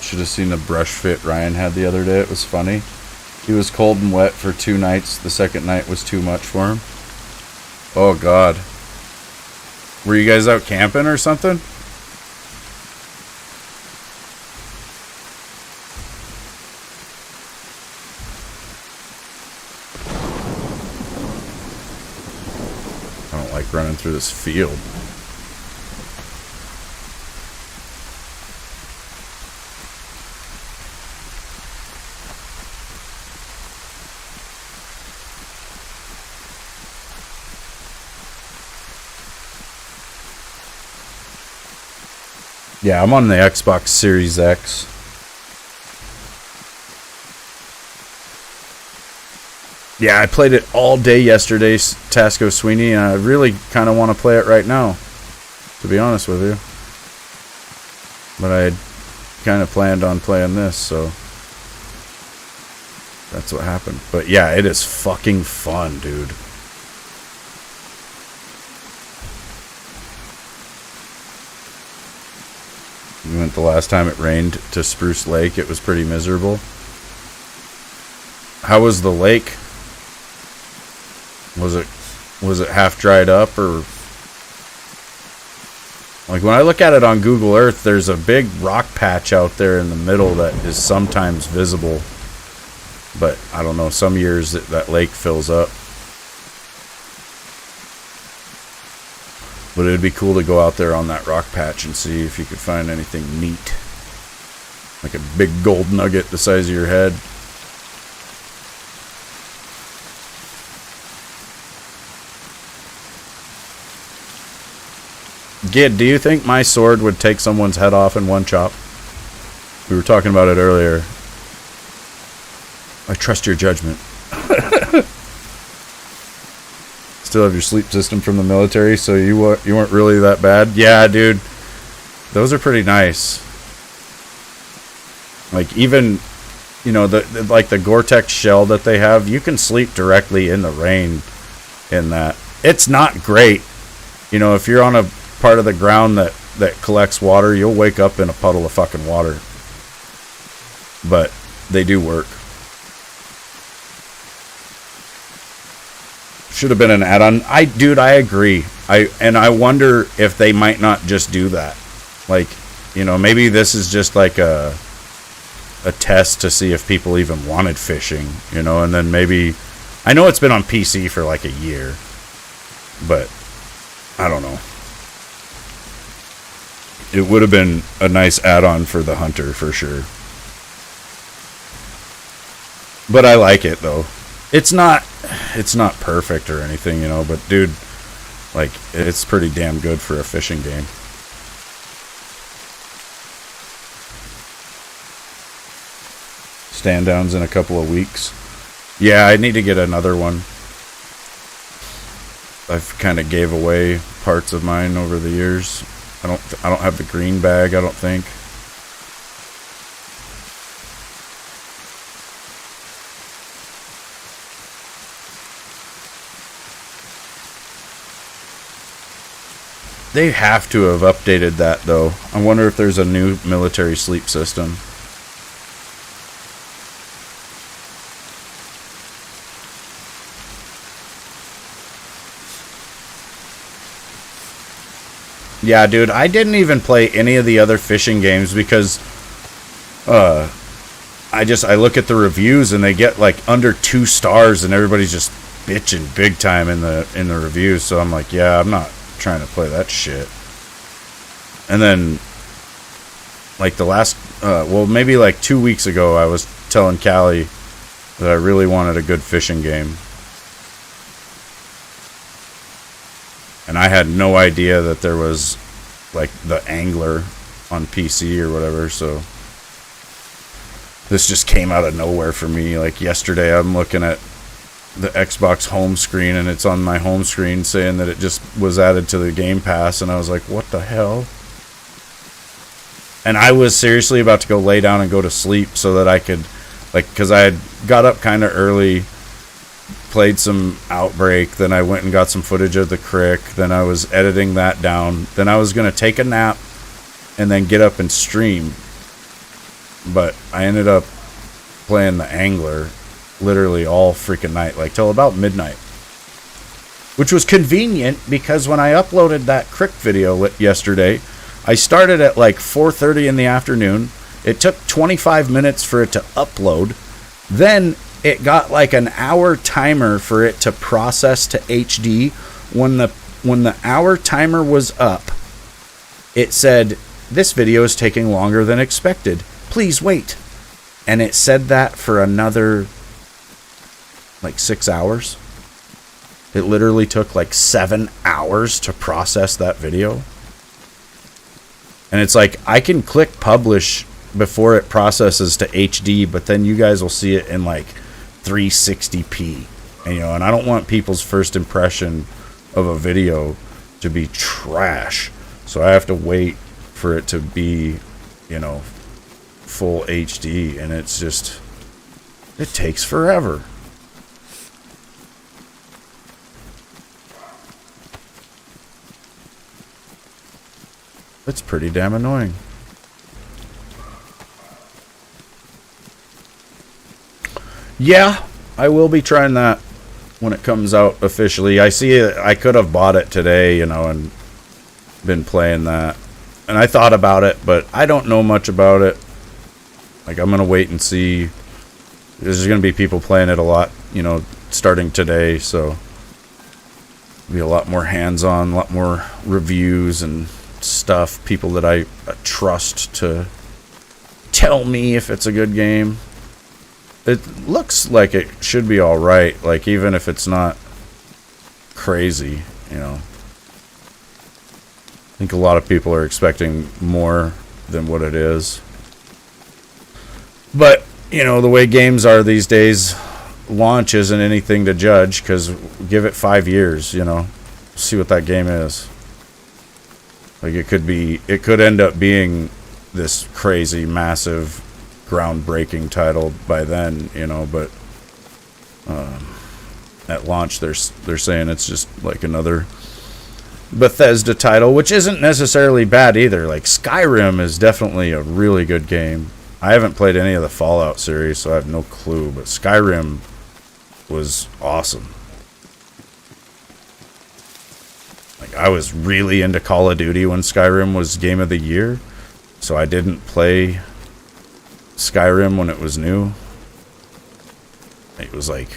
Should have seen the brush fit Ryan had the other day. It was funny. He was cold and wet for 2 nights. The second night was too much for him. Oh God. Were you guys out camping or something? I don't like running through this field. Yeah, I'm on the Xbox Series X. Yeah, I played it all day yesterday, Tasco Sweeney, and I really kind of want to play it right now, to be honest with you. But I kind of planned on playing this, so that's what happened. But yeah, it is fucking fun, dude. went the last time it rained to Spruce Lake. It was pretty miserable. How was the lake? Was it half dried up, or like when I look at it on Google Earth, there's a big rock patch out there in the middle that is sometimes visible, but I don't know, some years that lake fills up. But it'd be cool to go out there on that rock patch and see if you could find anything neat, like a big gold nugget the size of your head. Gid, do you think my sword would take someone's head off in one chop? We were talking about it earlier. I trust your judgment. Still have your sleep system from the military, so you weren't really that bad? Yeah, dude. Those are pretty nice. Like, even, you know, like the Gore-Tex shell that they have, you can sleep directly in the rain in that. It's not great. You know, if you're on a part of the ground that collects water, you'll wake up in a puddle of fucking water. But they do work. Should have been an add-on. Dude, I agree. I wonder if they might not just do that. Like, you know, maybe this is just like a test to see if people even wanted fishing, you know, and then maybe, I know it's been on PC for like a year, but I don't know. It would have been a nice add-on for the hunter for sure. But I like it though. It's not perfect or anything, you know, but dude, like, it's pretty damn good for a fishing game. Stand downs in a couple of weeks. Yeah, I need to get another one. I've kind of gave away parts of mine over the years. I don't have the green bag, I don't think. They have to have updated that though. I wonder if there's a new military sleep system. Yeah, dude, I didn't even play any of the other fishing games because I look at the reviews and they get like under 2 stars and everybody's just bitching big time in the reviews, so I'm like, yeah, I'm not trying to play that shit. And then like the last maybe like 2 weeks ago I was telling Callie that I really wanted a good fishing game. And I had no idea that there was like the Angler on PC or whatever, so this just came out of nowhere for me. Like yesterday I'm looking at the Xbox home screen and it's on my home screen saying that it just was added to the Game Pass, and I was like, what the hell? And I was seriously about to go lay down and go to sleep so that I could, like, because I had got up kind of early, played some Outbreak, then I went and got some footage of the crick, then I was editing that down, then I was going to take a nap and then get up and stream, but I ended up playing the Angler literally all freaking night, like till about midnight, which was convenient because when I uploaded that crick video yesterday, I started at like 4:30 in the afternoon. It took 25 minutes for it to upload, then it got like an hour timer for it to process to HD. When the hour timer was up, it said, this video is taking longer than expected, please wait. And it said that for another like 6 hours. It literally took like 7 hours to process that video. And it's like, I can click publish before it processes to HD, but then you guys will see it in like 360p, and you know, and I don't want people's first impression of a video to be trash, so I have to wait for it to be, you know, full HD, and it's just, it takes forever. It's pretty damn annoying. Yeah, I will be trying that when it comes out officially. I see it. I could have bought it today, you know, and been playing that. And I thought about it, but I don't know much about it. Like, I'm going to wait and see. There's going to be people playing it a lot, you know, starting today, so be a lot more hands-on, a lot more reviews and stuff. People that I trust to tell me if it's a good game. It looks like it should be alright, like, even if it's not crazy, you know. I think a lot of people are expecting more than what it is. But, you know, the way games are these days, launch isn't anything to judge, because give it 5 years, you know. See what that game is. Like, it could end up being this crazy, massive, groundbreaking title by then, you know, but at launch they're saying it's just like another Bethesda title, which isn't necessarily bad either. Like, Skyrim is definitely a really good game. I haven't played any of the Fallout series, so I have no clue, but Skyrim was awesome. Like, I was really into Call of Duty when Skyrim was Game of the Year, so I didn't play Skyrim when it was new. It was like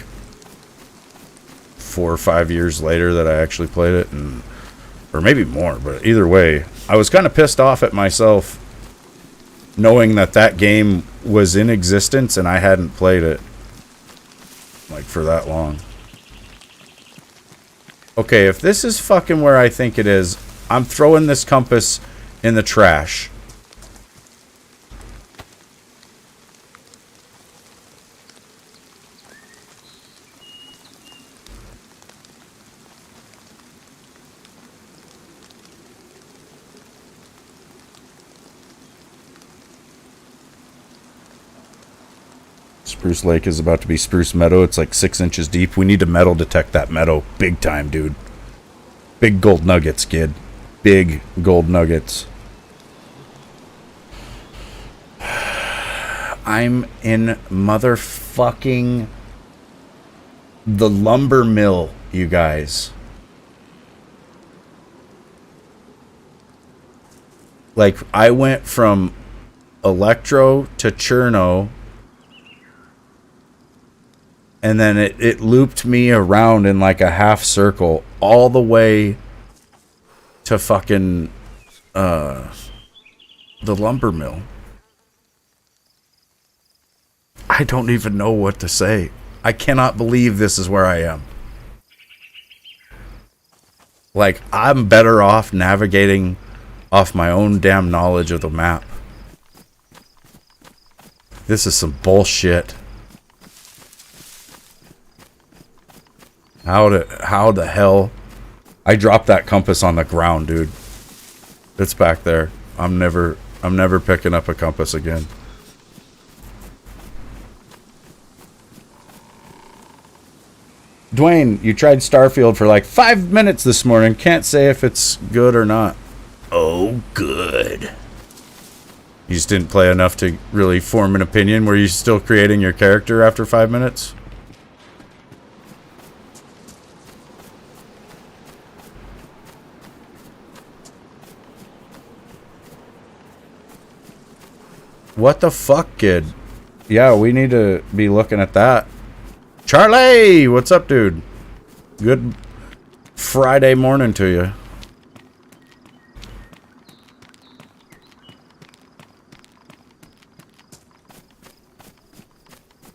4 or 5 years later that I actually played it, or maybe more, but either way, I was kind of pissed off at myself knowing that game was in existence and I hadn't played it like for that long. Okay, if this is fucking where I think it is, I'm throwing this compass in the trash. Spruce Lake is about to be Spruce Meadow. It's like 6 inches deep. We need to metal detect that meadow big time, dude. Big gold nuggets, kid. Big gold nuggets. I'm in motherfucking the lumber mill, you guys. Like, I went from Electro to Cherno, and then it looped me around in like a half circle all the way to fucking the lumber mill. I don't even know what to say. I cannot believe this is where I am. Like, I'm better off navigating off my own damn knowledge of the map. This is some bullshit. How the hell? I dropped that compass on the ground, dude. It's back there. I'm never picking up a compass again. Dwayne, you tried Starfield for like 5 minutes this morning. Can't say if it's good or not. Oh, good. You just didn't play enough to really form an opinion. Were you still creating your character after 5 minutes? What the fuck, kid? Yeah, we need to be looking at that. Charlie! What's up, dude? Good Friday morning to you.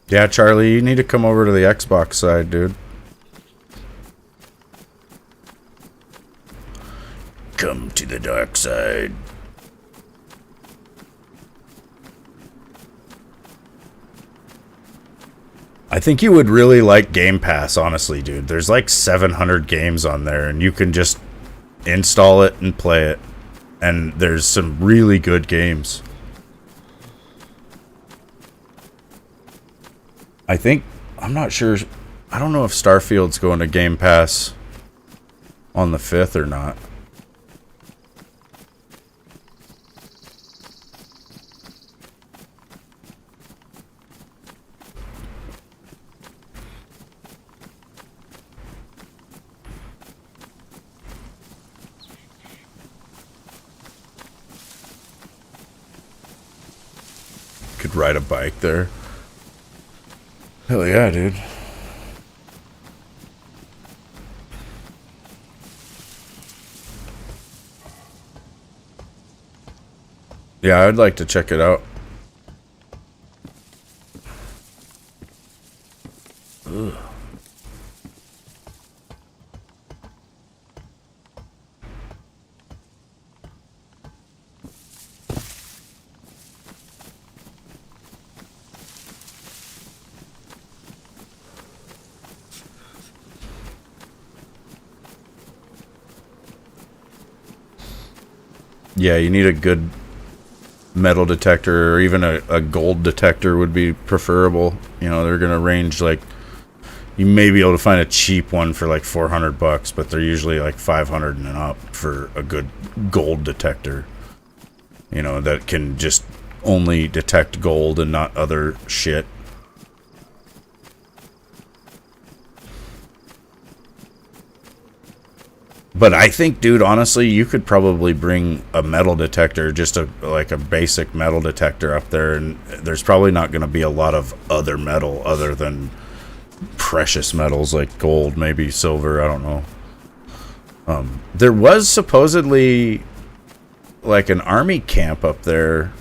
Yeah, Charlie, you need to come over to the Xbox side, dude. Come to the dark side. I think you would really like Game Pass, honestly, dude. There's like 700 games on there, and you can just install it and play it. And there's some really good games. I'm not sure. I don't know if Starfield's going to Game Pass on the 5th or not. Could ride a bike there. Hell yeah, dude. Yeah, I'd like to check it out. Ugh. Yeah, you need a good metal detector, or even a gold detector would be preferable. You know, they're gonna range like, you may be able to find a cheap one for like $400, but they're usually like 500 and up for a good gold detector. You know, that can just only detect gold and not other shit. But I think, dude, honestly, you could probably bring a metal detector, just like a basic metal detector up there, and there's probably not going to be a lot of other metal other than precious metals like gold, maybe silver, I don't know. There was supposedly like an army camp up there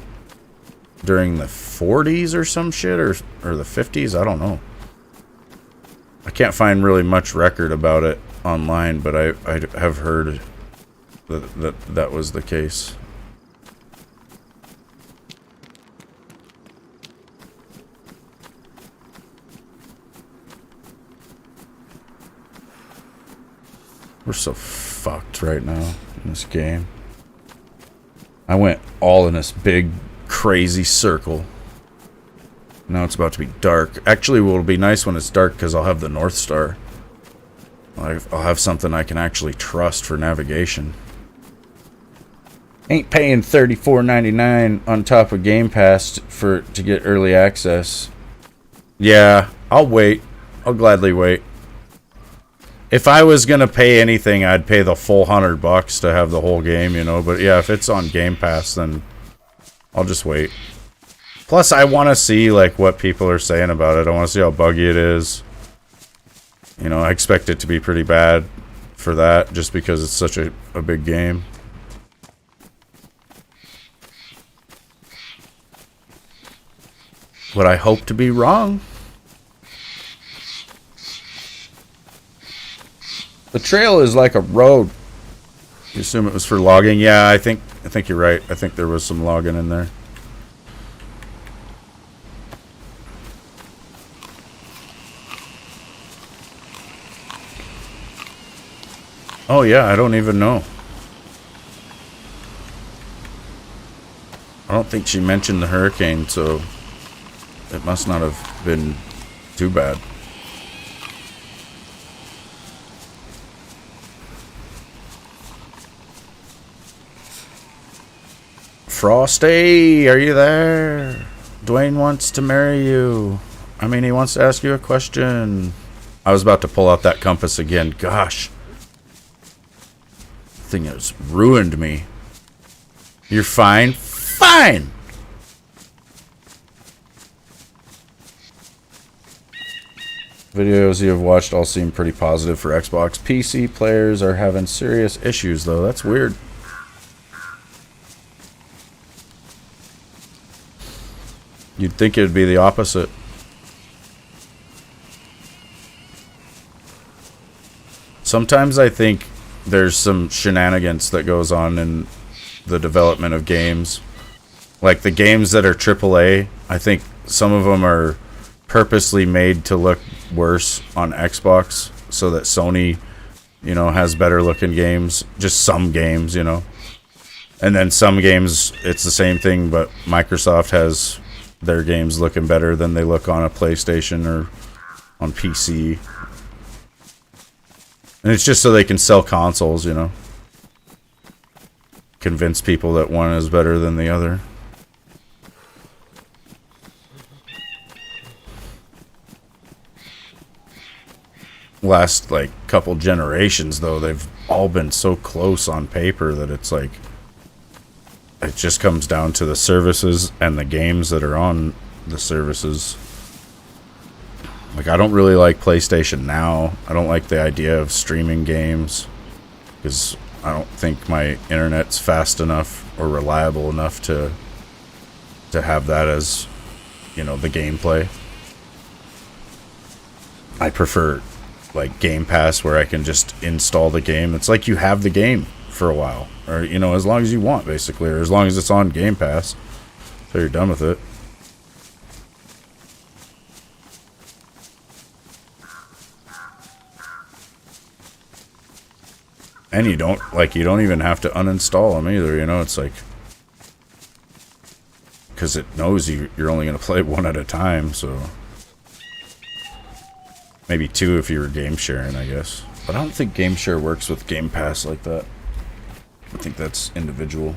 during the 40s or some shit, or the 50s, I don't know. I can't find really much record about it online, but I have heard that was the case. We're so fucked right now in this game. I went all in this big crazy circle. Now it's about to be dark. Actually, it'll be nice when it's dark because I'll have the North Star. I'll have something I can actually trust for navigation. Ain't paying $34.99 on top of Game Pass to get early access. Yeah, I'll wait. I'll gladly wait. If I was gonna pay anything, I'd pay the full $100 to have the whole game, you know. But yeah, if it's on Game Pass, then I'll just wait. Plus, I want to see like what people are saying about it. I want to see how buggy it is. You know, I expect it to be pretty bad for that, just because it's such a big game. But I hope to be wrong. The trail is like a road. You assume it was for logging? Yeah, I think you're right. I think there was some logging in there. Oh yeah, I don't even know. I don't think she mentioned the hurricane, so it must not have been too bad. Frosty, are you there? Dwayne wants to marry you. I mean, he wants to ask you a question. I was about to pull out that compass again. Gosh. Thing has ruined me. You're fine? Fine! Videos you have watched all seem pretty positive for Xbox. PC players are having serious issues, though. That's weird. You'd think it'd be the opposite. Sometimes I think there's some shenanigans that goes on in the development of games. Like the games that are AAA, I think some of them are purposely made to look worse on Xbox so that Sony, you know, has better looking games. Just some games, you know. And then some games, it's the same thing, but Microsoft has their games looking better than they look on a PlayStation or on PC. And it's just so they can sell consoles, you know. Convince people that one is better than the other. Last, like, couple generations, though, they've all been so close on paper that it's like... it just comes down to the services and the games that are on the services. Like, I don't really like PlayStation Now. I don't like the idea of streaming games because I don't think my internet's fast enough or reliable enough to have that as, you know, the gameplay. I prefer like Game Pass, where I can just install the game. It's like you have the game for a while, or, you know, as long as you want, basically, or as long as it's on Game Pass, so you're done with it. And you don't even have to uninstall them either, you know. It's like, because it knows you're only going to play one at a time, so maybe two if you were game sharing, I guess. But I don't think game share works with Game Pass like that. I think that's individual.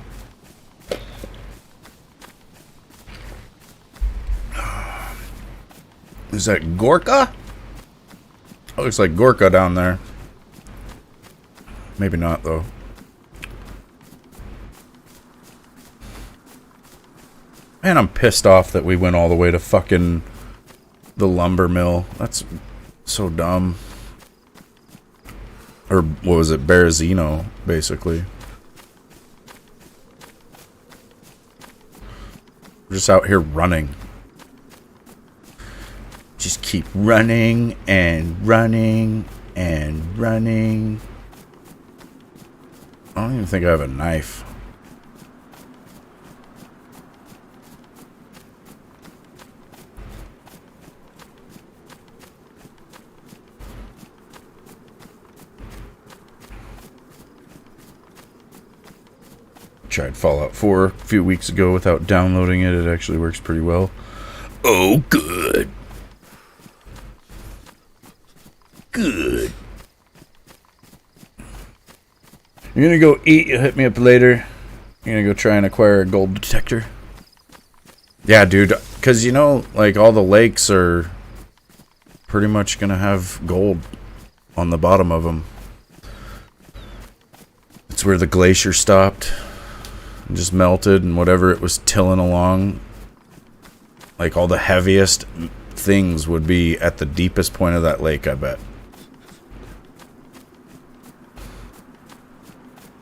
Is that Gorka? Oh, looks like Gorka down there. Maybe not, though. Man, I'm pissed off that we went all the way to fucking the lumber mill. That's so dumb. Or what was it? Berezino, basically. We're just out here running. Just keep running and running and running. I don't even think I have a knife. Tried Fallout 4 a few weeks ago without downloading it. It actually works pretty well. Oh, good. Good. You're gonna go eat, you'll hit me up later. You're gonna go try and acquire a gold detector. Yeah, dude, because, you know, like, all the lakes are pretty much gonna have gold on the bottom of them. It's where the glacier stopped and just melted, and whatever it was tilling along, like, all the heaviest things would be at the deepest point of that lake, I bet.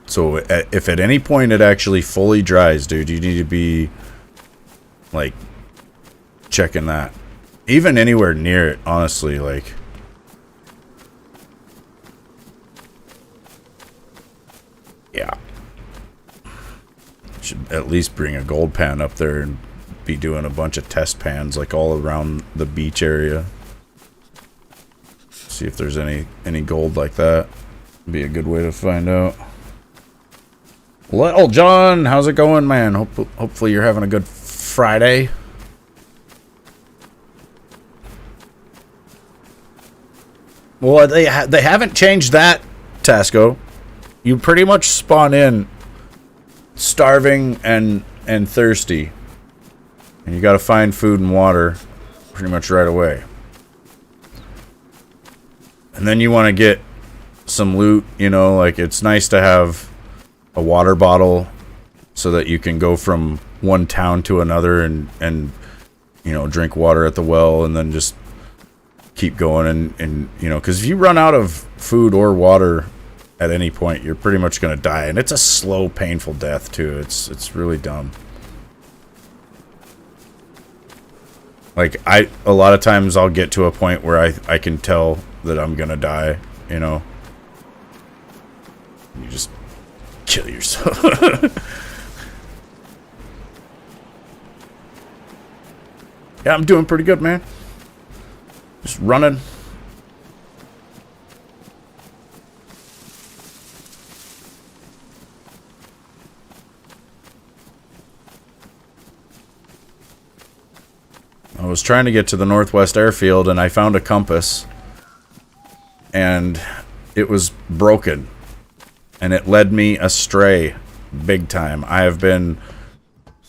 So if at any point it actually fully dries, dude, you need to be, like, checking that. Even anywhere near it, honestly, like. Yeah. Should at least bring a gold pan up there and be doing a bunch of test pans, like, all around the beach area. See if there's any gold like that. Be a good way to find out. Little John, how's it going, man? Hopefully you're having a good Friday. Well, they haven't changed that, Tasco. You pretty much spawn in starving and thirsty, and you got to find food and water pretty much right away. And then you want to get some loot, you know, like, it's nice to have a water bottle so that you can go from one town to another and you know, drink water at the well and then just keep going and you know, because if you run out of food or water at any point, you're pretty much going to die, and it's a slow, painful death too. It's really dumb. Like, a lot of times I'll get to a point where I can tell that I'm going to die, you know. You just kill yourself. Yeah, I'm doing pretty good, man. Just running. I was trying to get to the Northwest Airfield and I found a compass and it was broken. And it led me astray big time. I have been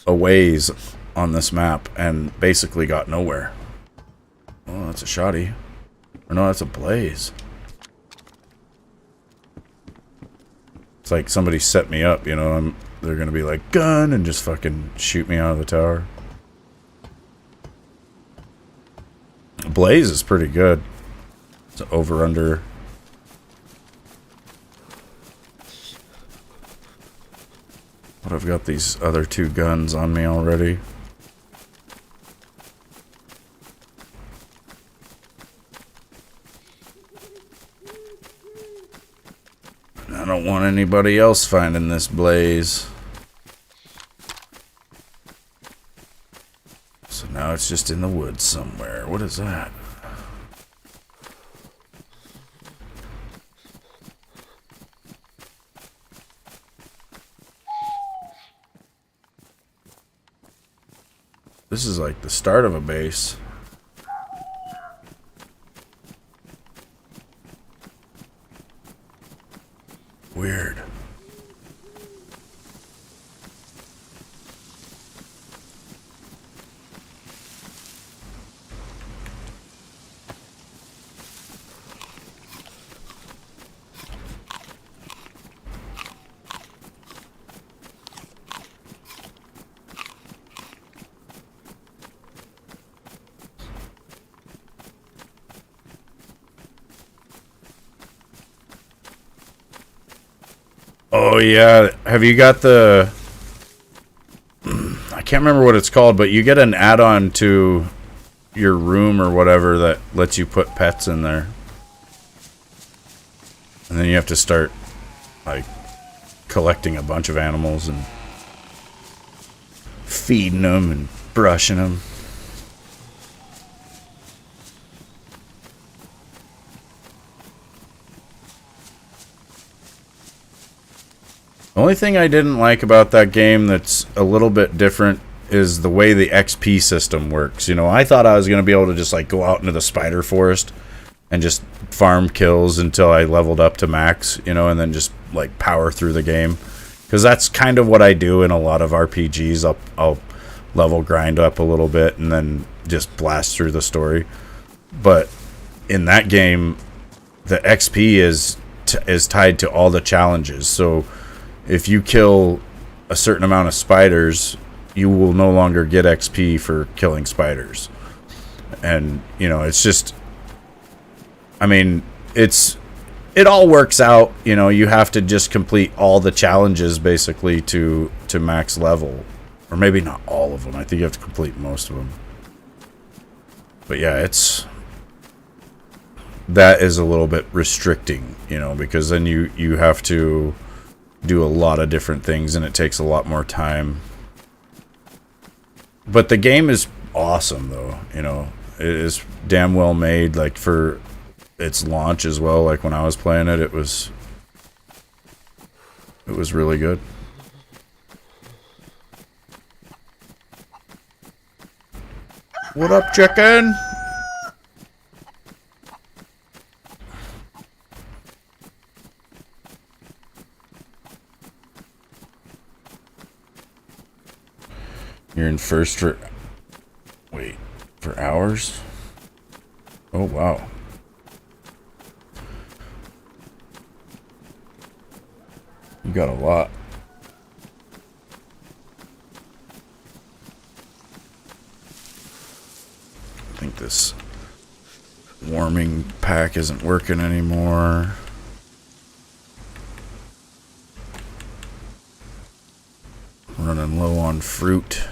a ways on this map and basically got nowhere. Oh, that's a shoddy. Or no, that's a blaze. It's like somebody set me up, you know. they're gonna be like, gun, and just fucking shoot me out of the tower. Blaze is pretty good. It's over under. But I've got these other 2 guns on me already. I don't want anybody else finding this blaze. So now it's just in the woods somewhere. What is that? This is like the start of a base. Weird. Oh yeah, have you got the... I can't remember what it's called, but you get an add-on to your room or whatever that lets you put pets in there. And then you have to start, like, collecting a bunch of animals and feeding them and brushing them. The only thing I didn't like about that game that's a little bit different is the way the XP system works. You know, I thought I was going to be able to just like go out into the spider forest and just farm kills until I leveled up to max, you know, and then just like power through the game. Because that's kind of what I do in a lot of RPGs. I'll level grind up a little bit and then just blast through the story. But in that game, the XP is tied to all the challenges. So if you kill a certain amount of spiders, you will no longer get XP for killing spiders. And, you know, it's just... I mean, it all works out. You know, you have to just complete all the challenges, basically, to max level. Or maybe not all of them. I think you have to complete most of them. But yeah, that is a little bit restricting, you know, because then you have to do a lot of different things and it takes a lot more time. But the game is awesome though, you know. It is damn well made, like for its launch as well. Like when I was playing it, it was really good. What up, chicken? You're in first for... Wait. For hours? Oh, wow. You got a lot. I think this warming pack isn't working anymore. Running low on fruit.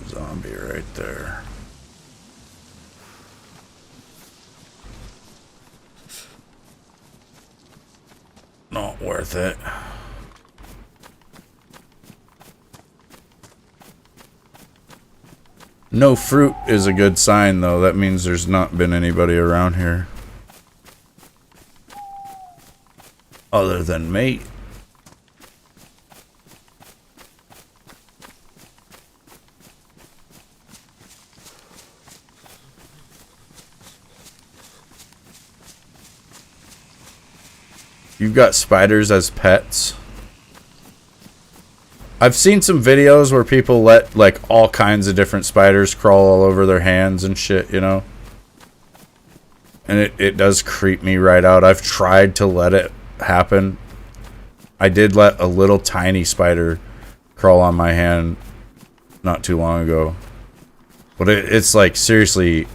Zombie right there. Not worth it. No fruit is a good sign, though. That means there's not been anybody around here. Other than me. you've got spiders as pets. I've seen some videos where people let like all kinds of different spiders crawl all over their hands and shit, you know? And it does creep me right out. I've tried to let it happen. I did let a little tiny spider crawl on my hand not too long ago. But it's like seriously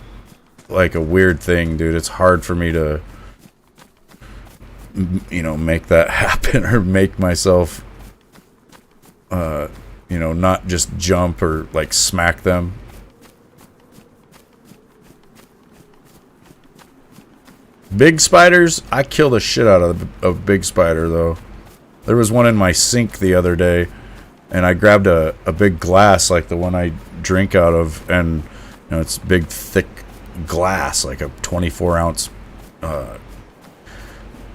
like a weird thing, dude. It's hard for me to, you know, make that happen or make myself, you know, not just jump or like smack them. Big spiders, I kill the shit out of a big spider though. There was one in my sink the other day, and I grabbed a big glass like the one I drink out of, and you know, it's big thick glass, like a 24-ounce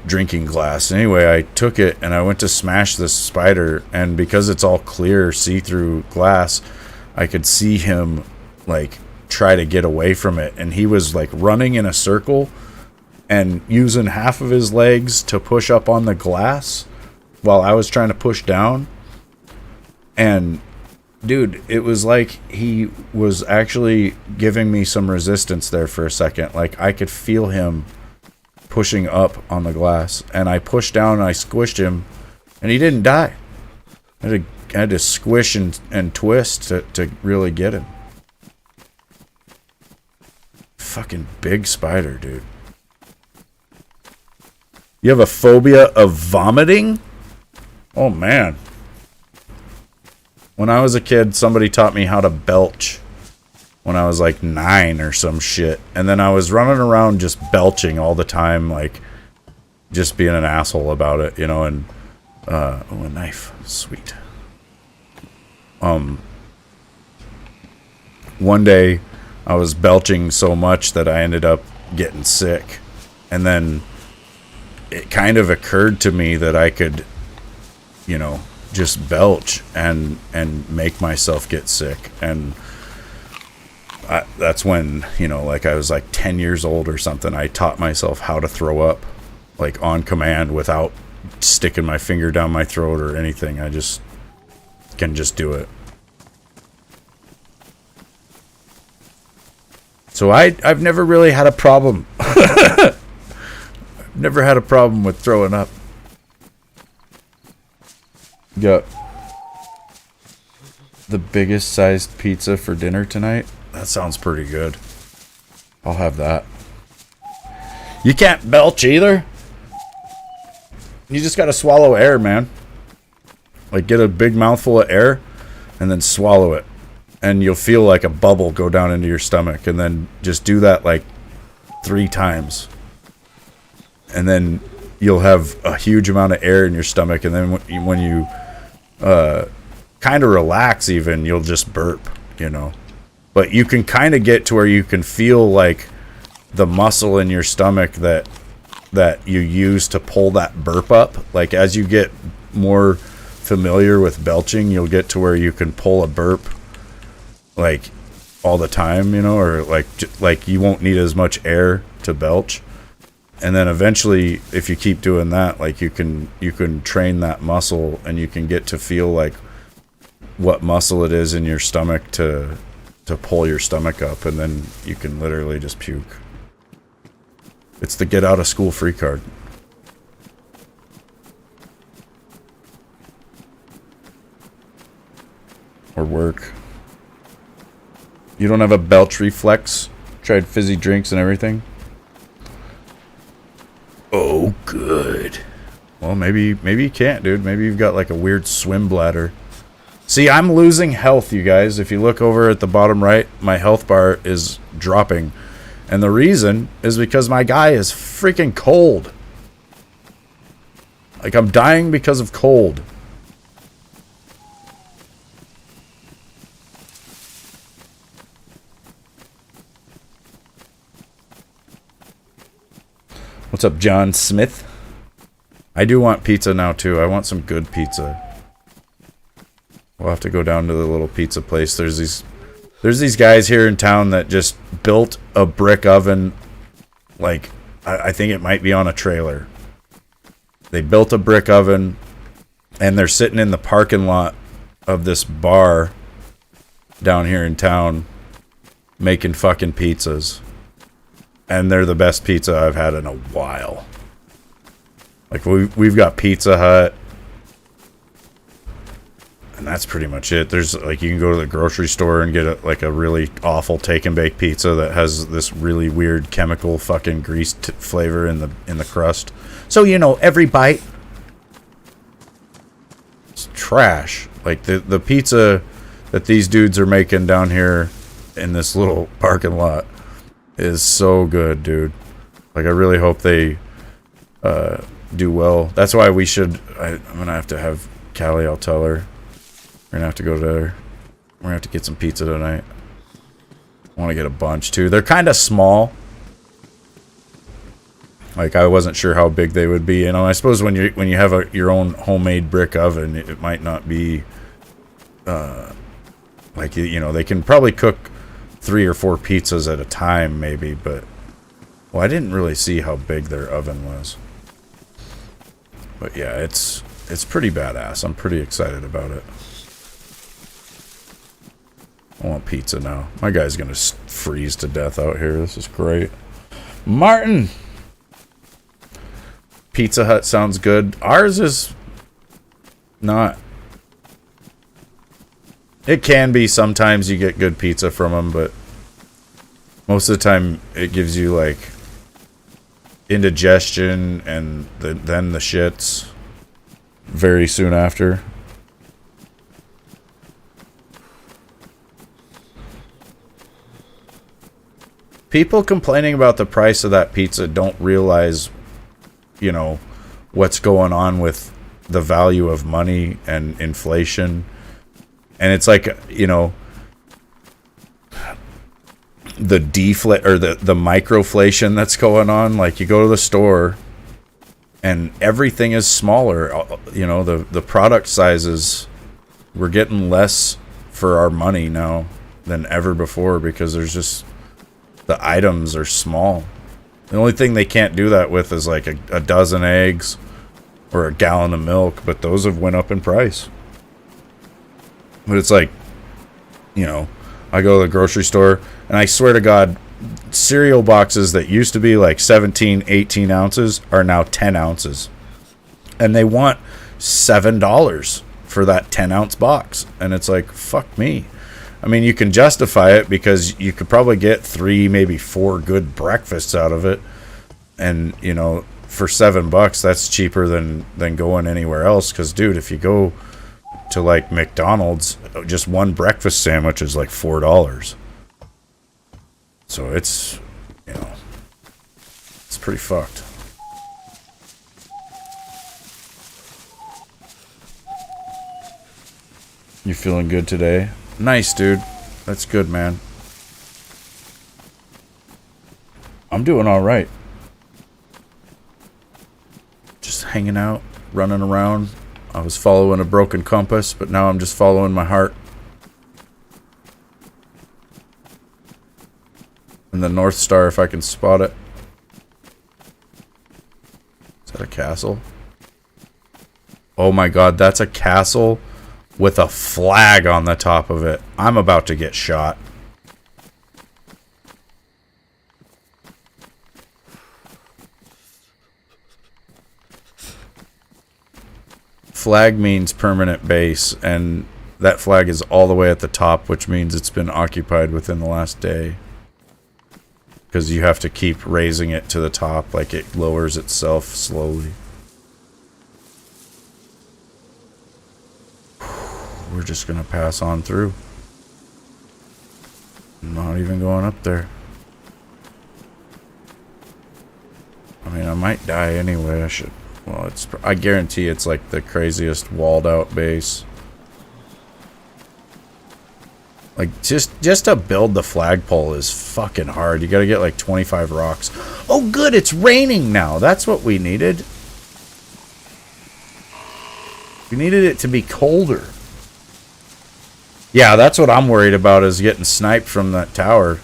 drinking glass. Anyway, I took it and I went to smash this spider, and because it's all clear see-through glass, I could see him like try to get away from it, and he was like running in a circle and using half of his legs to push up on the glass while I was trying to push down. And dude, it was like he was actually giving me some resistance there for a second. Like I could feel him pushing up on the glass, and I pushed down and I squished him, and he didn't die. I had to squish and twist to really get him. Fucking big spider, dude. You have a phobia of vomiting? Oh man. When I was a kid, somebody taught me how to belch when I was like 9 or some shit. And then I was running around just belching all the time, like just being an asshole about it, you know. And oh, a knife. Sweet. One day I was belching so much that I ended up getting sick. And then it kind of occurred to me that I could, you know, just belch and make myself get sick. And that's when, you know, like I was like 10 years old or something, I taught myself how to throw up like on command without sticking my finger down my throat or anything. I just can just do it. So I've never really had a problem. Never had a problem with throwing up. Got the biggest sized pizza for dinner tonight. That sounds pretty good. I'll have that. You can't belch either. You just gotta swallow air, man. Like get a big mouthful of air and then swallow it. And you'll feel like a bubble go down into your stomach. And then just do that like 3 times. And then you'll have a huge amount of air in your stomach. And then when you kind of relax even, you'll just burp, you know. But you can kind of get to where you can feel like the muscle in your stomach that you use to pull that burp up. Like as you get more familiar with belching, you'll get to where you can pull a burp like all the time, you know, or like you won't need as much air to belch. And then eventually, if you keep doing that, like you can train that muscle, and you can get to feel like what muscle it is in your stomach to pull your stomach up, and then you can literally just puke. It's the get out of school free card. Or work. You don't have a belch reflex? Tried fizzy drinks and everything? Oh, good. Well, maybe you can't, dude. Maybe you've got like a weird swim bladder. See, I'm losing health, you guys. If you look over at the bottom right, my health bar is dropping. And the reason is because my guy is freaking cold. Like, I'm dying because of cold. What's up, John Smith? I do want pizza now, too. I want some good pizza. We'll have to go down to the little pizza place. There's these guys here in town that just built a brick oven. Like, I think it might be on a trailer. They built a brick oven, and they're sitting in the parking lot of this bar down here in town making fucking pizzas. And they're the best pizza I've had in a while. Like, we've got Pizza Hut, and that's pretty much it. There's, like, you can go to the grocery store and get, a really awful take-and-bake pizza that has this really weird chemical fucking grease flavor in the crust. So, you know, every bite, it's trash. Like, the pizza that these dudes are making down here in this little parking lot is so good, dude. Like, I really hope they do well. That's why we should... I'm gonna have to have Callie, I'll tell her. We're gonna have to go there. We're gonna have to get some pizza tonight. I want to get a bunch, too. They're kind of small. Like, I wasn't sure how big they would be. You know, I suppose when you have your own homemade brick oven, it might not be... like, you know, they can probably cook 3 or 4 pizzas at a time, maybe, but... Well, I didn't really see how big their oven was. But yeah, it's pretty badass. I'm pretty excited about it. I want pizza now. My guy's gonna freeze to death out here. This is great. Martin! Pizza Hut sounds good. Ours is not. It can be. Sometimes you get good pizza from them, but most of the time it gives you, like, indigestion and then the shits very soon after. People complaining about the price of that pizza don't realize, you know, what's going on with the value of money and inflation. And it's like, you know, the the microflation that's going on. Like, you go to the store and everything is smaller. You know, the product sizes, we're getting less for our money now than ever before because there's just, the items are small. The only thing they can't do that with is like a dozen eggs or a gallon of milk, but those have went up in price. But it's like, you know, I go to the grocery store and I swear to God, cereal boxes that used to be like 17, 18 ounces are now 10 ounces. And they want $7 for that 10-ounce box. And it's like, fuck me. I mean, you can justify it because you could probably get 3, maybe 4 good breakfasts out of it. And, you know, for $7, that's cheaper than going anywhere else. Because, dude, if you go to, like, McDonald's, just one breakfast sandwich is like $4. So it's, you know, it's pretty fucked. You feeling good today? Nice, dude. That's good, man. I'm doing all right. Just hanging out, running around. I was following a broken compass, but now I'm just following my heart. And the North Star, if I can spot it. Is that a castle? Oh my God, that's a castle with a flag on the top of it. I'm about to get shot. Flag means permanent base, and that flag is all the way at the top, which means it's been occupied within the last day. Because you have to keep raising it to the top, like it lowers itself slowly. We're just gonna pass on through. I'm not even going up there. I mean, I might die anyway. I should. Well, I guarantee it's like the craziest walled out base. Like, just to build the flagpole is fucking hard. You gotta get like 25 rocks. Oh good, it's raining now. That's what we needed. We needed it to be colder. Yeah, that's what I'm worried about, is getting sniped from that tower.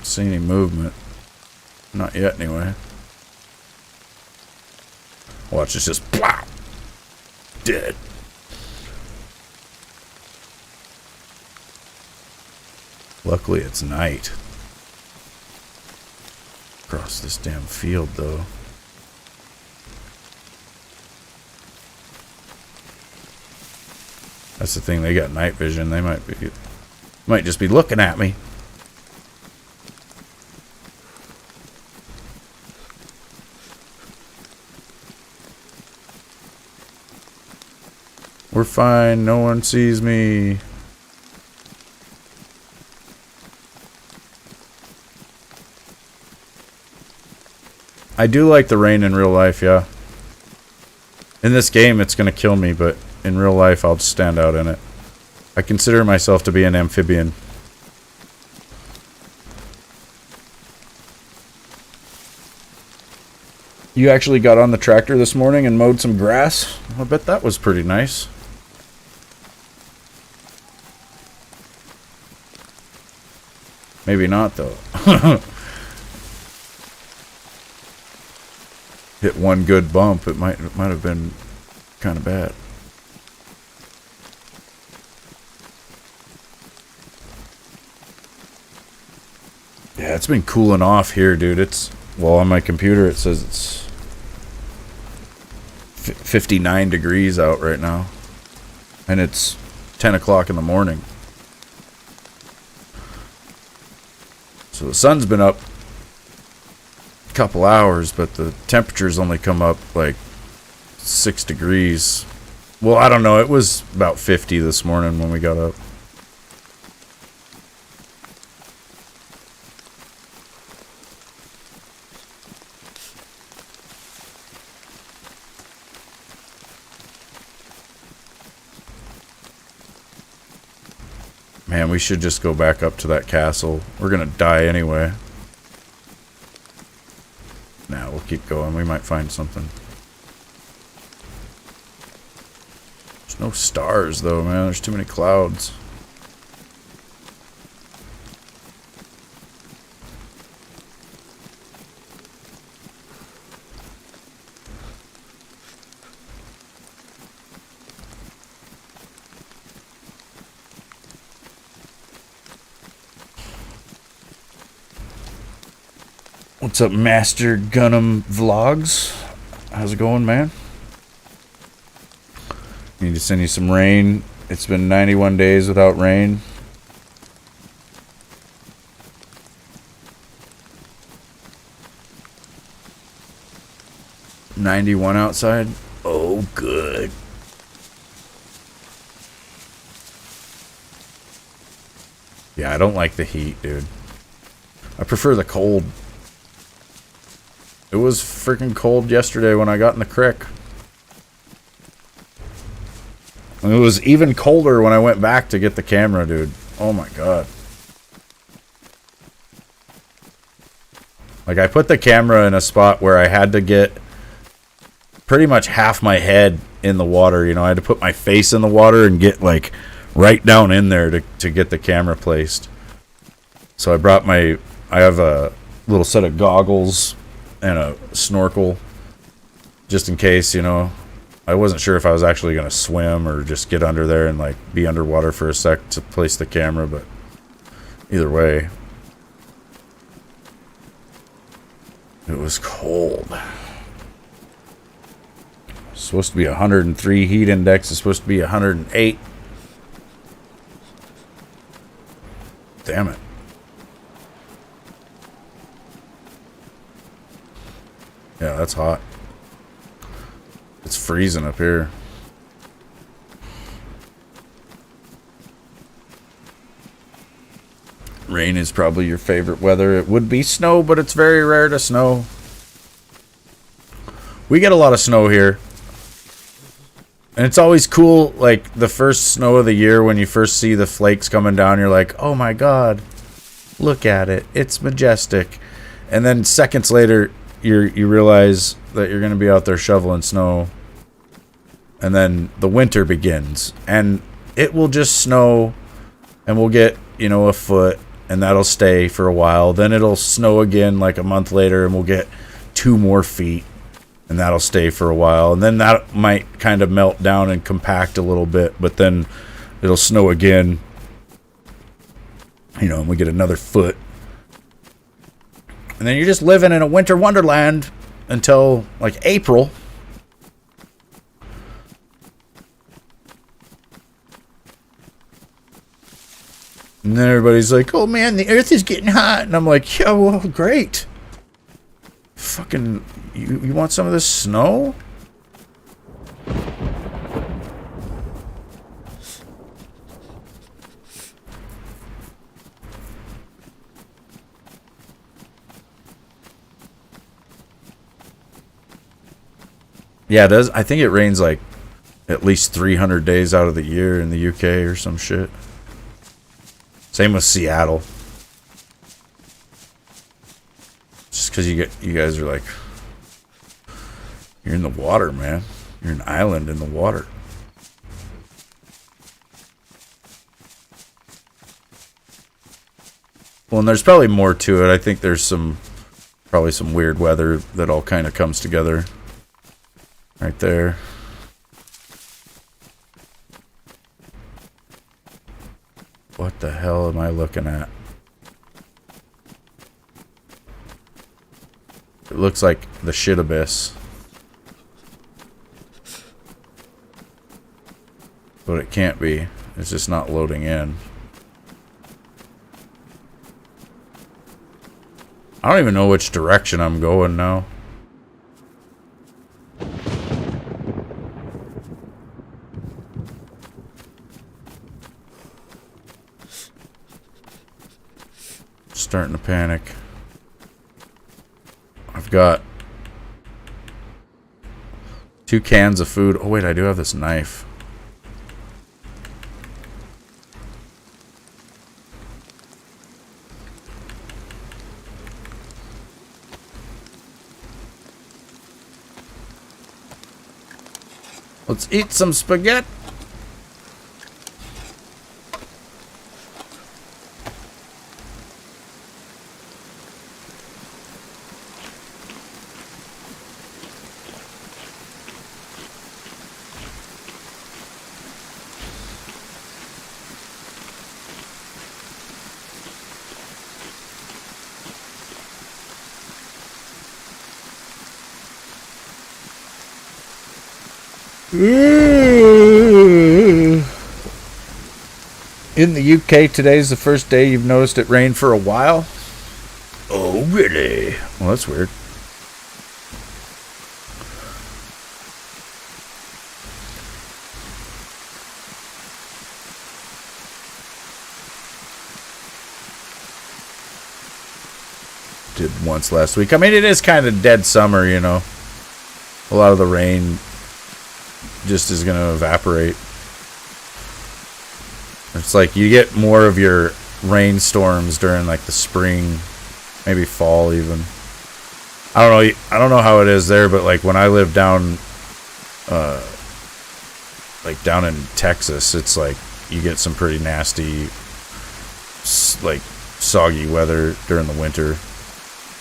don't see any movement. Not yet, anyway. Watch, it's just plow. Dead. Luckily, it's night. Across this damn field, though. That's the thing, they got night vision. They might just be looking at me. We're fine. No one sees me. I do like the rain in real life, yeah. In this game, it's going to kill me, but in real life, I'll just stand out in it. I consider myself to be an amphibian. You actually got on the tractor this morning and mowed some grass? I bet that was pretty nice. Maybe not, though. Hit one good bump, it might have been kind of bad. Yeah, it's been cooling off here, dude. Well, on my computer it says it's 59 degrees out right now. And it's 10 o'clock in the morning. So the sun's been up a couple hours, but the temperature's only come up like 6 degrees. Well, I don't know. It was about 50 this morning when we got up. Man, we should just go back up to that castle. We're gonna die anyway. Nah, we'll keep going. We might find something. There's no stars, though, man. There's too many clouds. What's up, Master Gunham Vlogs? How's it going, man? Need to send you some rain. It's been 91 days without rain. $91 outside? Oh, good. Yeah, I don't like the heat, dude. I prefer the cold. It was freaking cold yesterday when I got in the creek. And it was even colder when I went back to get the camera, dude. Oh my god. Like, I put the camera in a spot where I had to get pretty much half my head in the water. You know, I had to put my face in the water and get, like, right down in there to get the camera placed. So I brought I have a little set of goggles and a snorkel, just in case, you know. I wasn't sure if I was actually going to swim or just get under there and, like, be underwater for a sec to place the camera, but either way. It was cold. It's supposed to be 103 heat index. It's supposed to be 108. Damn it. Yeah, that's hot. It's freezing up here. Rain is probably your favorite weather. It would be snow, but it's very rare to snow. We get a lot of snow here. And it's always cool, like, the first snow of the year when you first see the flakes coming down, you're like, oh my god, look at it. It's majestic. And then seconds later, you realize that you're going to be out there shoveling snow. And then the winter begins. And it will just snow. And we'll get, you know, a foot. and that'll stay for a while. Then it'll snow again like a month later, and we'll get 2 more feet, and that'll stay for a while. And then that might kind of melt down and compact a little bit, but then it'll snow again, you know, and we get another foot. And then you're just living in a winter wonderland until like April. And then everybody's like, oh man, the earth is getting hot. And I'm like, yeah, well, great. Fucking, you want some of this snow? Yeah, it does. I think it rains like at least 300 days out of the year in the UK or some shit. Same with Seattle. Just because you guys are like, you're in the water, man. You're an island in the water. Well, and there's probably more to it. I think there's probably some weird weather that all kind of comes together right there. What the hell am I looking at? It looks like the shit abyss. But it can't be. It's just not loading in. I don't even know which direction I'm going now. Starting to panic. I've got 2 cans of food. Oh wait, I do have this knife. Let's eat some spaghetti. In the UK, today's the first day you've noticed it rained for a while. Oh, really? Well, that's weird. Did once last week. I mean, it is kind of dead summer, you know. A lot of the rain just is going to evaporate. It's like you get more of your rainstorms during like the spring, maybe fall even. I don't know how it is there, but like when I lived down down in Texas, it's like you get some pretty nasty like soggy weather during the winter.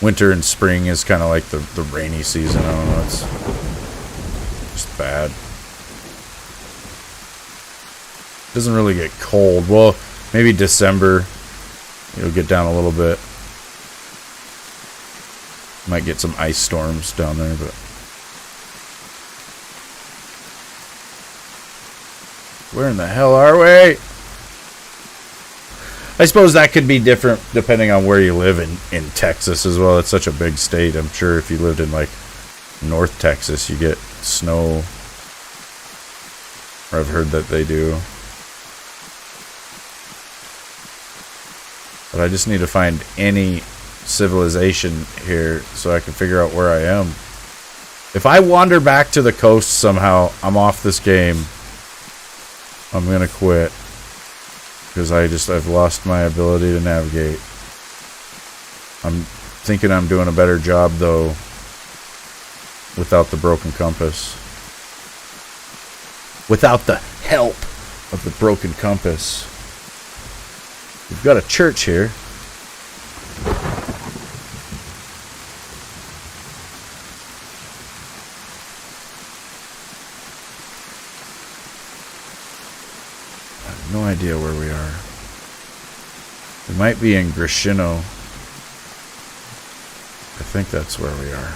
Winter and spring is kind of like the rainy season. I don't know, it's just bad. Doesn't really get cold. Well, maybe December it'll get down a little bit. Might get some ice storms down there, but where in the hell are we? I suppose that could be different depending on where you live in Texas as well. It's such a big state. I'm sure if you lived in like North Texas, you get snow. Or I've heard that they do. But I just need to find any civilization here so I can figure out where I am. If I wander back to the coast somehow, I'm off this game. I'm gonna quit. Because I've lost my ability to navigate. I'm thinking I'm doing a better job though without the broken compass. Without the help of the broken compass. We've got a church here. No idea where we are. We might be in Grishino. I think that's where we are.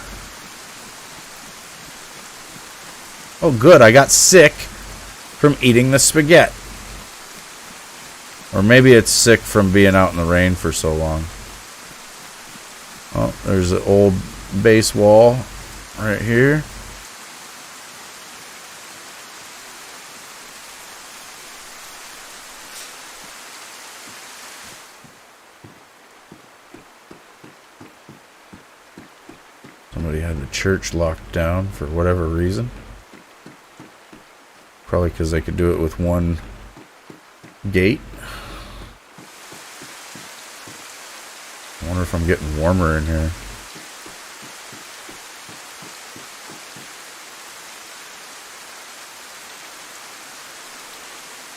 Oh, good. I got sick from eating the spaghetti. Or maybe it's sick from being out in the rain for so long. Oh, there's an old base wall right here. Somebody had the church locked down for whatever reason. Probably because they could do it with one gate. I wonder if I'm getting warmer in here.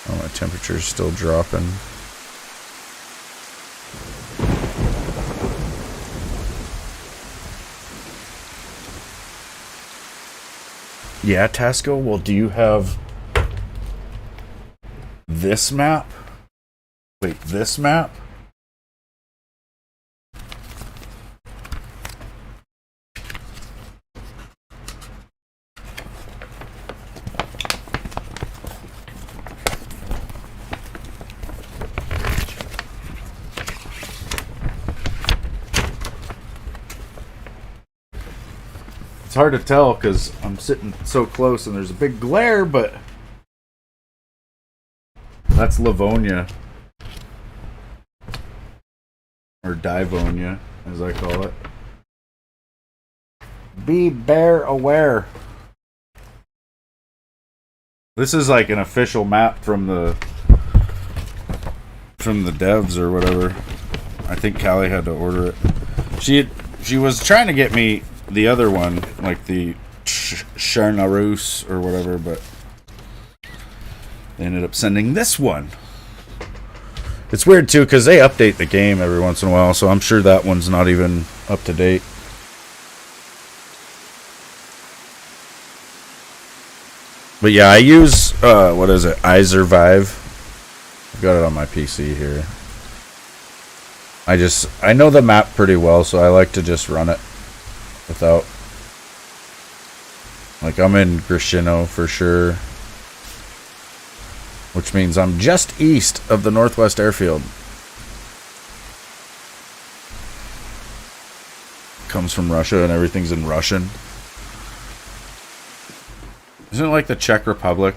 Oh, my temperature's still dropping. Yeah, Tasco, well, do you have this map? Wait, this map? It's hard to tell because I'm sitting so close and there's a big glare, but that's Livonia. Or Divonia, as I call it. Be bear aware. This is like an official map from the devs or whatever. I think Callie had to order it. She was trying to get me the other one, like the Charnarus or whatever, but they ended up sending this one. It's weird too because they update the game every once in a while, so I'm sure that one's not even up to date. But yeah, I use what is it, iSurvive. I've got it on my PC here. I know the map pretty well, so I like to just run it without, like, I'm in Grishino for sure, which means I'm just east of the Northwest Airfield. Comes from Russia and everything's in Russian. Isn't it like the Czech Republic?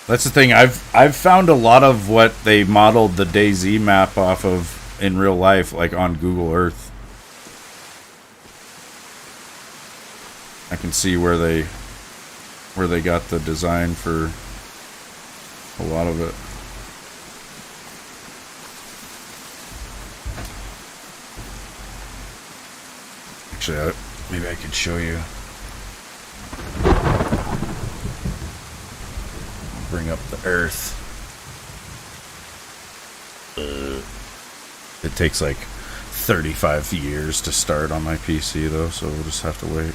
That's the thing. I've found a lot of what they modeled the DayZ map off of in real life, like on Google Earth. I can see where they got the design for a lot of it. Actually, maybe I could show you. Bring up the Earth. It takes like 35 years to start on my PC though, so we'll just have to wait.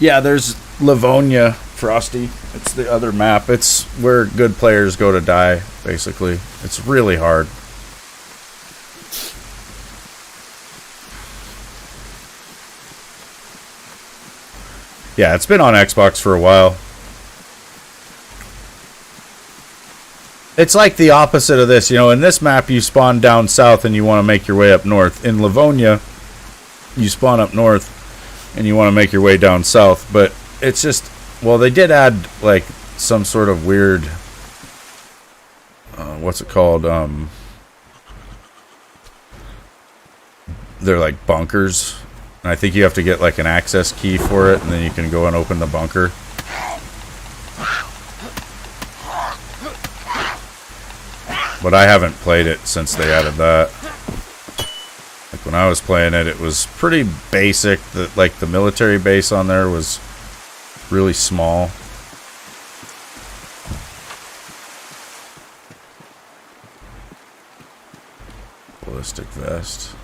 Yeah, there's Livonia, Frosty. It's the other map. It's where good players go to die, basically. It's really hard. Yeah, it's been on Xbox for a while. It's like the opposite of this. You know, in this map, you spawn down south and you want to make your way up north. In Livonia, you spawn up north and you want to make your way down south. But it's just, well, they did add, like, some sort of weird, what's it called? They're like bunkers. And I think you have to get like an access key for it, and then you can go and open the bunker. But I haven't played it since they added that. Like when I was playing it, it was pretty basic. Like the military base on there was really small. Ballistic vest.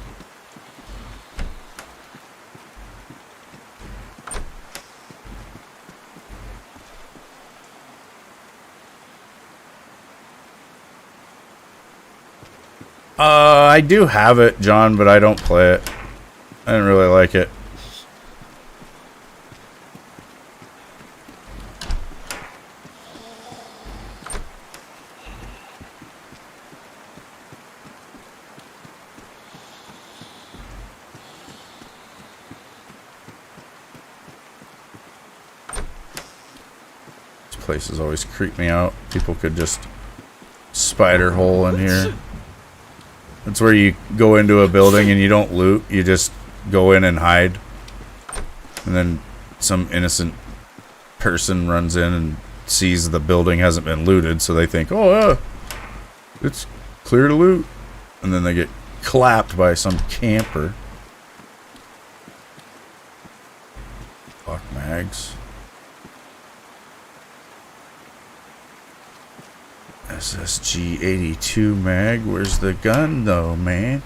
I do have it, John, but I don't play it. I didn't really like it. This place has always creeped me out. People could just spider hole in here. That's where you go into a building and you don't loot. You just go in and hide. And then some innocent person runs in and sees the building hasn't been looted. So they think, oh, it's clear to loot. And then they get clapped by some camper. Fuck mags. SSG 82 mag. Where's the gun though, man?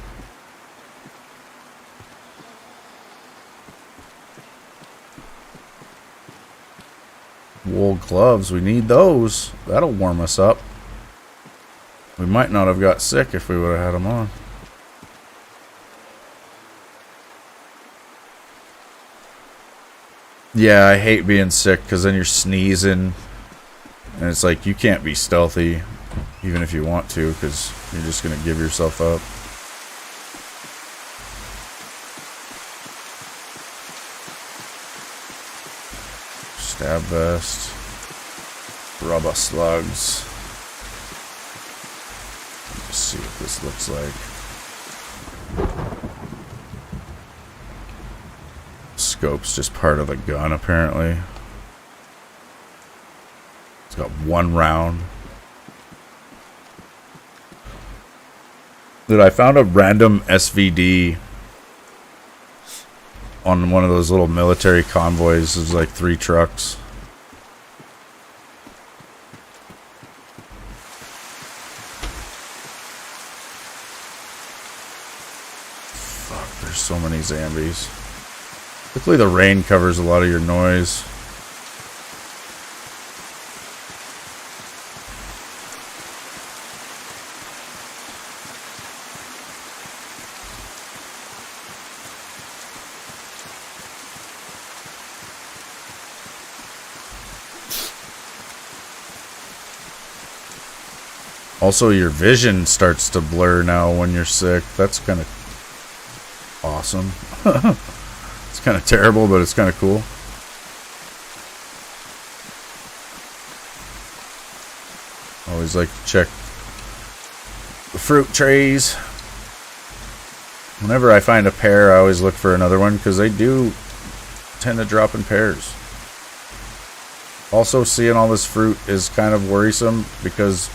Wool gloves. We need those. That'll warm us up. We might not have got sick if we would have had them on. Yeah, I hate being sick because then you're sneezing. And it's like you can't be stealthy even if you want to because you're just going to give yourself up. Stab vest. Rubber slugs. Let's see what this looks like. Scope's just part of the gun apparently. It's got one round. Dude, I found a random SVD on one of those little military convoys. There's like 3 trucks. Fuck, there's so many zombies. Luckily the rain covers a lot of your noise. Also, your vision starts to blur now when you're sick. That's kind of awesome. It's kind of terrible, but it's kind of cool. Always like to check the fruit trays. Whenever I find a pear, I always look for another one because they do tend to drop in pairs. Also, seeing all this fruit is kind of worrisome because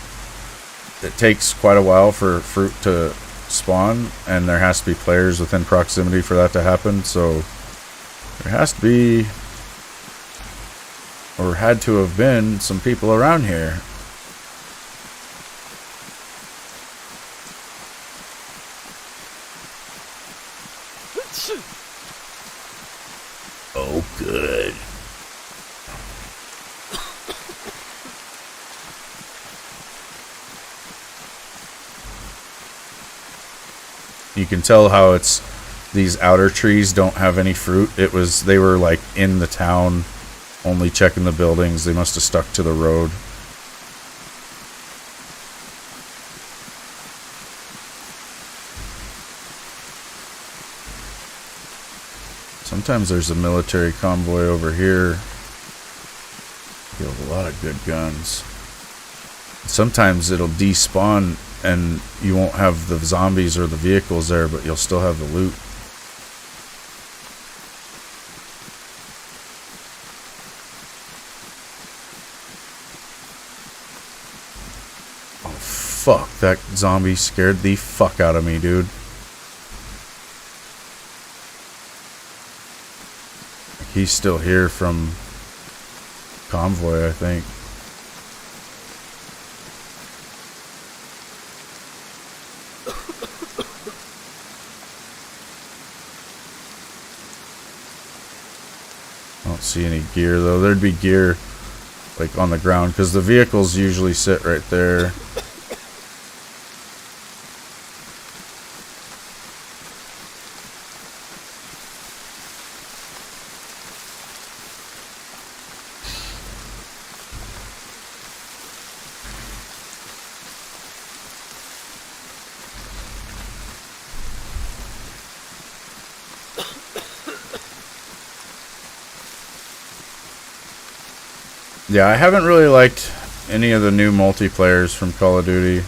it takes quite a while for fruit to spawn, and there has to be players within proximity for that to happen, so there has to be, or had to have been, some people around here. Oh, good. You can tell how it's these outer trees don't have any fruit. They were like in the town, only checking the buildings. They must have stuck to the road. Sometimes there's a military convoy over here. You have a lot of good guns. Sometimes it'll despawn and you won't have the zombies or the vehicles there, but you'll still have the loot. Oh fuck, that zombie scared the fuck out of me, dude. He's still here from convoy, I think. don't see any gear though. There'd be gear like on the ground because the vehicles usually sit right there. Yeah, I haven't really liked any of the new multiplayers from Call of Duty.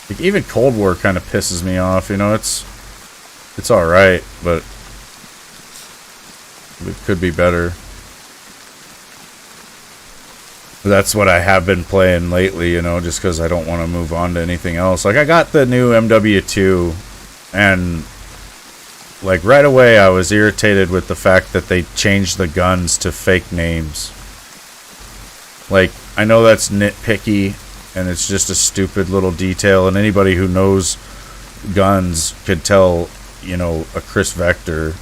Like, even Cold War kind of pisses me off. You know, it's alright, but it could be better. That's what I have been playing lately, you know, just because I don't want to move on to anything else. Like, I got the new MW2, and like right away I was irritated with the fact that they changed the guns to fake names. Like, I know that's nitpicky, and it's just a stupid little detail, and anybody who knows guns could tell, you know, a Chris Vector,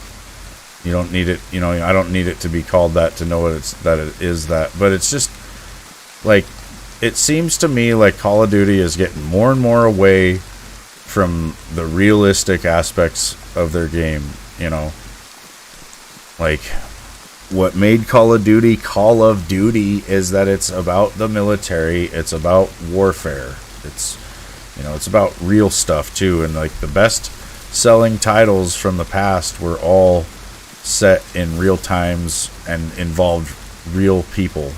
you don't need it, you know, I don't need it to be called that to know it is that, but it's just, like, it seems to me like Call of Duty is getting more and more away from the realistic aspects of their game, you know, like, what made Call of Duty is that it's about the military, it's about warfare, it's, you know, it's about real stuff too, and like the best selling titles from the past were all set in real times and involved real people.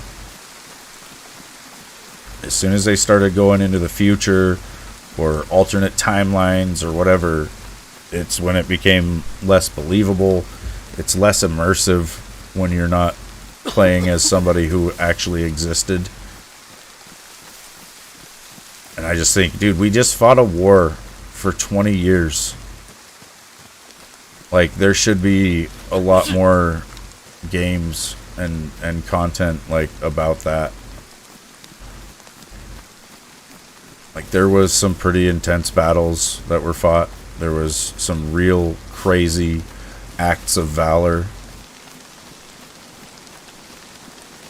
As soon as they started going into the future or alternate timelines or whatever, it's when it became less believable, it's less immersive when you're not playing as somebody who actually existed. And I just think, dude, we just fought a war for 20 years. Like, there should be a lot more games and content, like, about that. Like, there was some pretty intense battles that were fought. There was some real crazy acts of valor.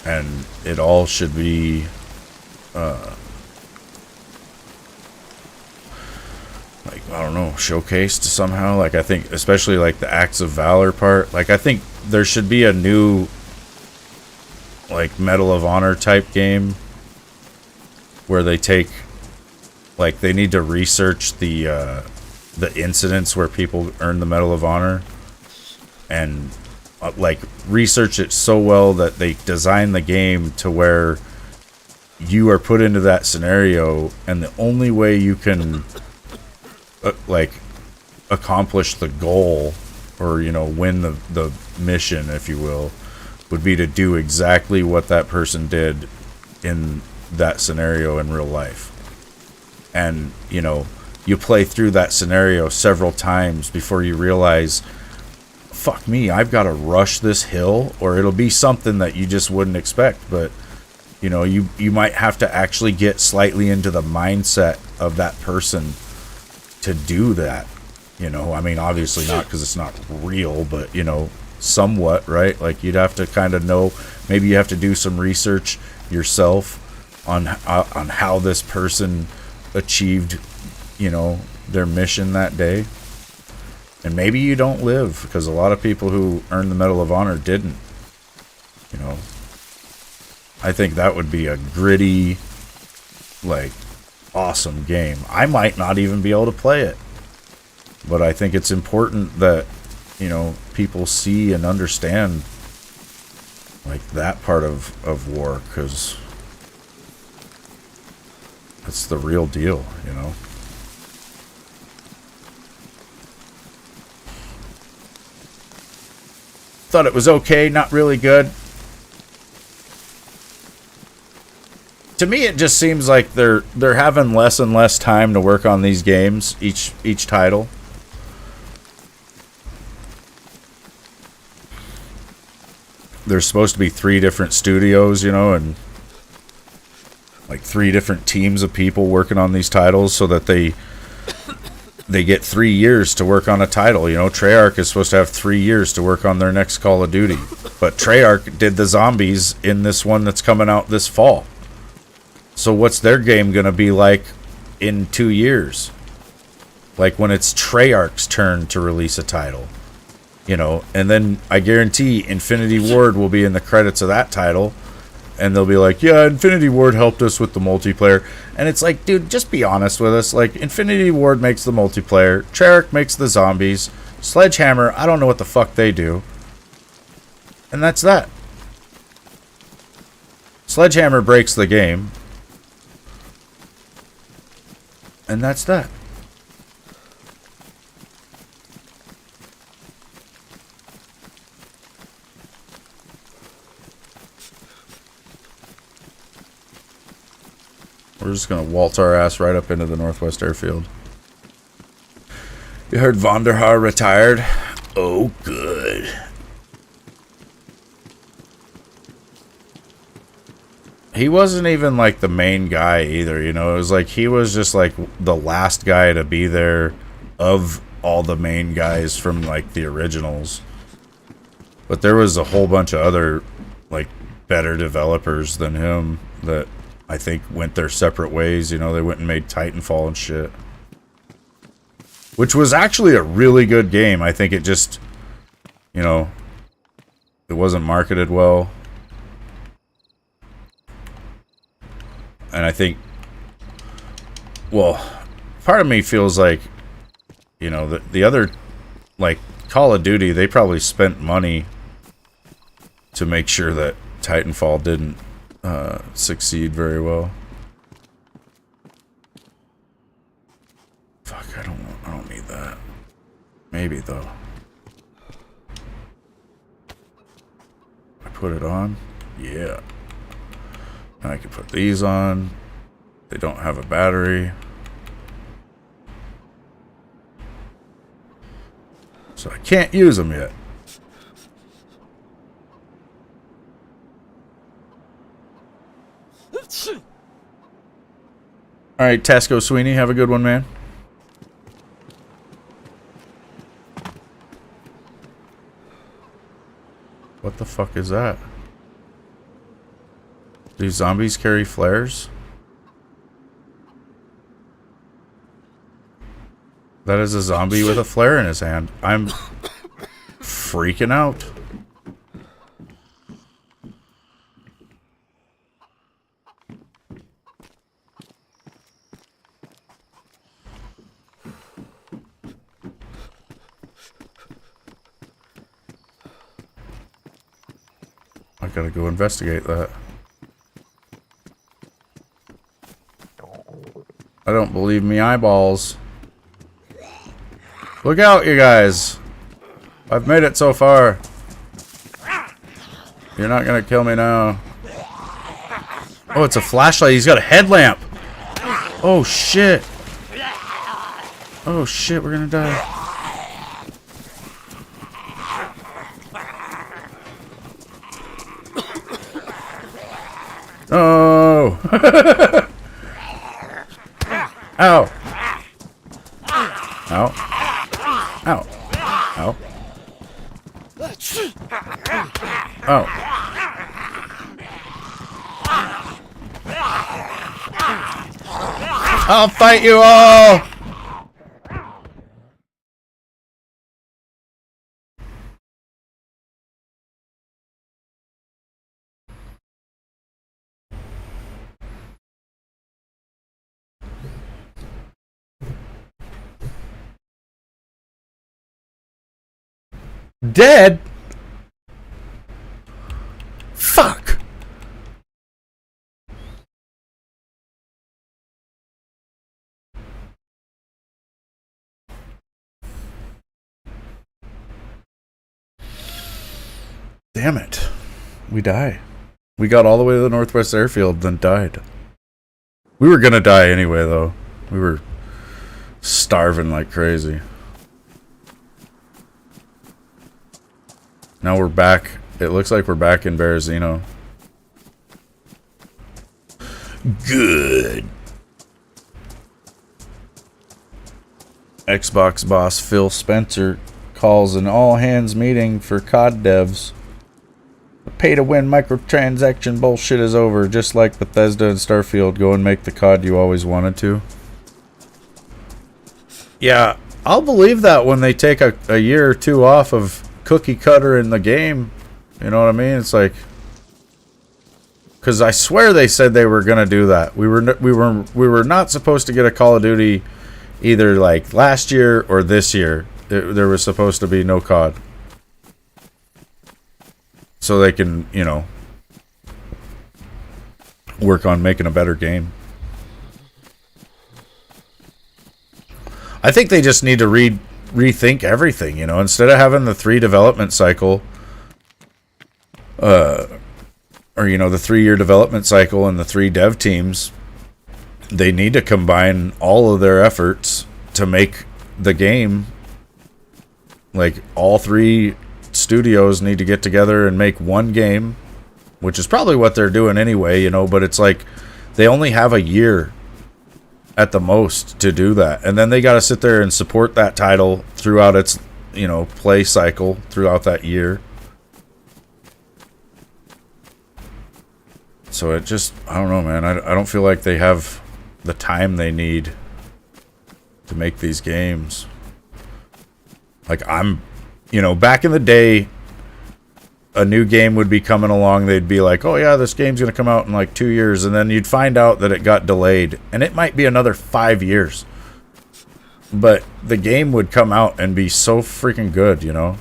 And it all should be like, I don't know, showcased somehow. Like, I think especially like the acts of valor part, like I think there should be a new like Medal of Honor type game where they take, like, they need to research the incidents where people earn the Medal of Honor and like research it so well that they design the game to where you are put into that scenario, and the only way you can like accomplish the goal, or, you know, win the mission, if you will, would be to do exactly what that person did in that scenario in real life. And, you know, you play through that scenario several times before you realize, fuck me, I've got to rush this hill, or it'll be something that you just wouldn't expect. But, you know, you might have to actually get slightly into the mindset of that person to do that. You know, I mean, obviously not, because it's not real, but, you know, somewhat, right? Like, you'd have to kind of know, maybe you have to do some research yourself on how this person achieved, you know, their mission that day. And maybe you don't live, because a lot of people who earned the Medal of Honor didn't. You know, I think that would be a gritty, like, awesome game. I might not even be able to play it, but I think it's important that, you know, people see and understand, like, that part of war, because that's the real deal, you know. Thought it was okay, not really good. To me, it just seems like they're having less and less time to work on these games, each title. There's supposed to be 3 different studios, you know, and like 3 different teams of people working on these titles, so that they they get 3 years to work on a title. You know, Treyarch is supposed to have 3 years to work on their next Call of Duty. But Treyarch did the zombies in this one that's coming out this fall. So what's their game going to be like in 2 years? Like when it's Treyarch's turn to release a title. You know, and then I guarantee Infinity Ward will be in the credits of that title. And they'll be like, yeah, Infinity Ward helped us with the multiplayer. And it's like, dude, just be honest with us. Like, Infinity Ward makes the multiplayer. Treyarch makes the zombies. Sledgehammer, I don't know what the fuck they do. And that's that. Sledgehammer breaks the game. And that's that. We're just going to waltz our ass right up into the Northwest Airfield. You heard Vonderhaar retired? Oh, good. He wasn't even like the main guy either, you know? It was like he was just like the last guy to be there of all the main guys from like the originals. But there was a whole bunch of other like better developers than him that I think went their separate ways. You know, they went and made Titanfall and shit. Which was actually a really good game. I think it just, you know, it wasn't marketed well. And I think, well, part of me feels like, you know, the other, like, Call of Duty, they probably spent money to make sure that Titanfall didn't succeed very well. Fuck, I don't need that. Maybe though. I put it on. Yeah. And I can put these on. They don't have a battery. So I can't use them yet. Alright, Tasco Sweeney, have a good one, man. What the fuck is that? Do zombies carry flares? That is a zombie with a flare in his hand. I'm freaking out. I gotta go investigate that. I don't believe me eyeballs. Look out, you guys. I've made it so far. You're not gonna kill me now. Oh, it's a flashlight. He's got a headlamp. Oh, shit. Oh, shit. We're gonna die. Oh. Ow. Ow. Ow. Ow. Oh. I'll fight you all! Dead? Fuck. Damn it. We die. We got all the way to the Northwest Airfield, then died. We were gonna die anyway, though. We were starving like crazy. Now we're back. It looks like we're back in Berezino. Good. Xbox boss Phil Spencer calls an all-hands meeting for COD devs. The pay-to-win microtransaction bullshit is over, just like Bethesda and Starfield. Go and make the COD you always wanted to. Yeah, I'll believe that when they take a year or two off of cookie cutter in the game. You know what I mean? It's like, because I swear they said they were gonna do that. We were not supposed to get a Call of Duty either like last year or this year. There was supposed to be no COD, so they can, you know, work on making a better game. I think they just need to rethink everything, you know, instead of having the 3 development cycle, or, you know, the 3-year development cycle and the 3 dev teams. They need to combine all of their efforts to make the game. Like, all 3 studios need to get together and make one game, which is probably what they're doing anyway, you know, but it's like they only have a year at the most to do that, and then they got to sit there and support that title throughout its, you know, play cycle throughout that year. So it just, I don't know, man. I don't feel like they have the time they need to make these games. Like, you know, back in the day, a new game would be coming along. They'd be like, oh yeah, this game's going to come out in like 2 years. And then you'd find out that it got delayed. And it might be another 5 years. But the game would come out and be so freaking good, you know.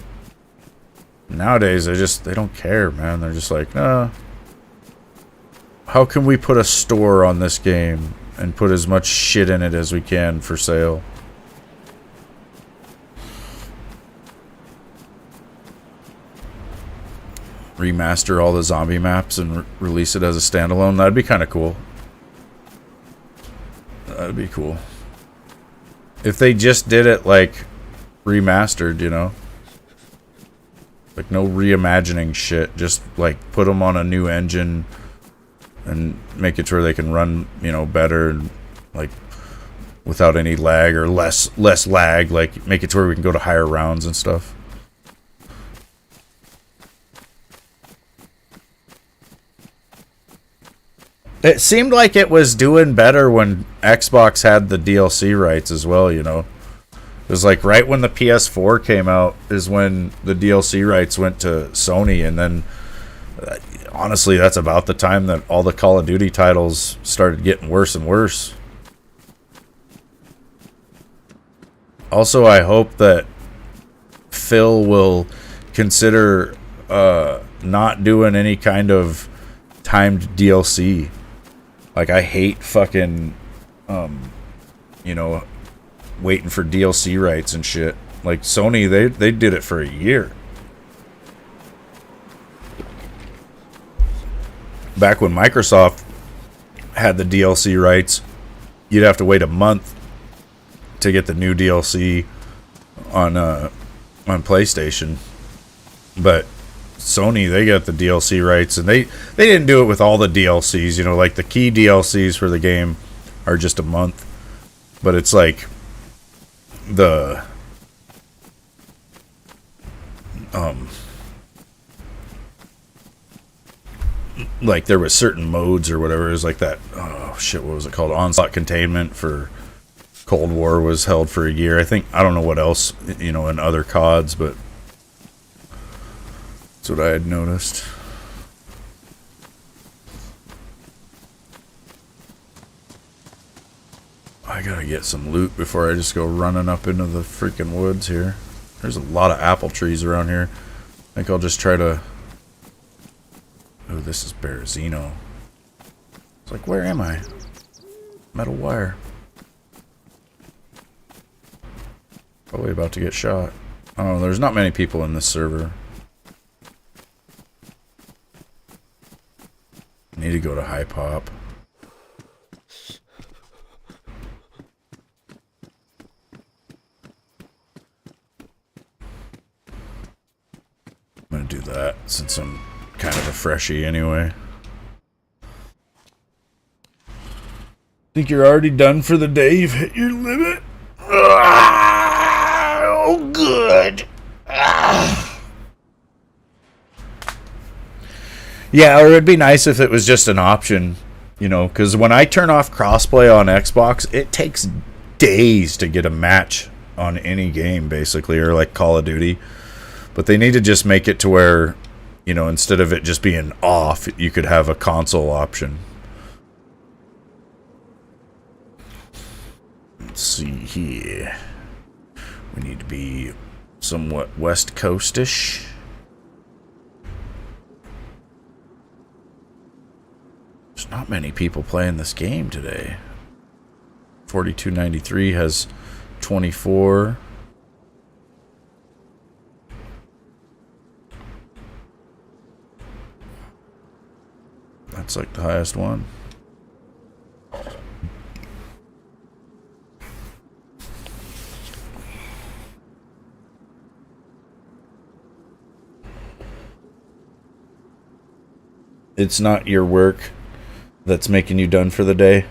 Nowadays, they don't care, man. They're just like, nah. How can we put a store on this game and put as much shit in it as we can for sale? Remaster all the zombie maps and release it as a standalone. That'd be kind of cool. That'd be cool. If they just did it like remastered, you know? Like no reimagining shit. Just like put them on a new engine and make it to where they can run, you know, better and like without any lag or less lag. Like make it to where we can go to higher rounds and stuff. It seemed like it was doing better when Xbox had the DLC rights as well, you know. It was like right when the PS4 came out is when the DLC rights went to Sony, and then honestly, that's about the time that all the Call of Duty titles started getting worse and worse. Also, I hope that Phil will consider not doing any kind of timed DLC. Like, I hate fucking, you know, waiting for DLC rights and shit. Like, Sony, they did it for a year. Back when Microsoft had the DLC rights, you'd have to wait a month to get the new DLC on PlayStation. But Sony, they got the DLC rights, and they didn't do it with all the DLCs, you know, like the key DLCs for the game are just a month, but it's like the like there was certain modes or whatever. It was like that, oh shit, what was it called? Onslaught Containment for Cold War was held for a year. I don't know what else, you know, in other CODs, but that's what I had noticed. I gotta get some loot before I just go running up into the freaking woods here. There's a lot of apple trees around here. I think I'll just try to... Oh, this is Berezino. It's like, where am I? Metal wire. Probably about to get shot. Oh, there's not many people in this server. Need to go to High Pop. I'm gonna do that since I'm kind of a freshie anyway. Think you're already done for the day? You've hit your limit? Ugh! Yeah, or it'd be nice if it was just an option, you know, because when I turn off crossplay on Xbox, it takes days to get a match on any game, basically, or like Call of Duty. But they need to just make it to where, you know, instead of it just being off, you could have a console option. Let's see here. We need to be somewhat West Coast-ish. There's not many people playing this game today. 4293 has 24. That's like the highest one. It's not your work that's making you done for the day.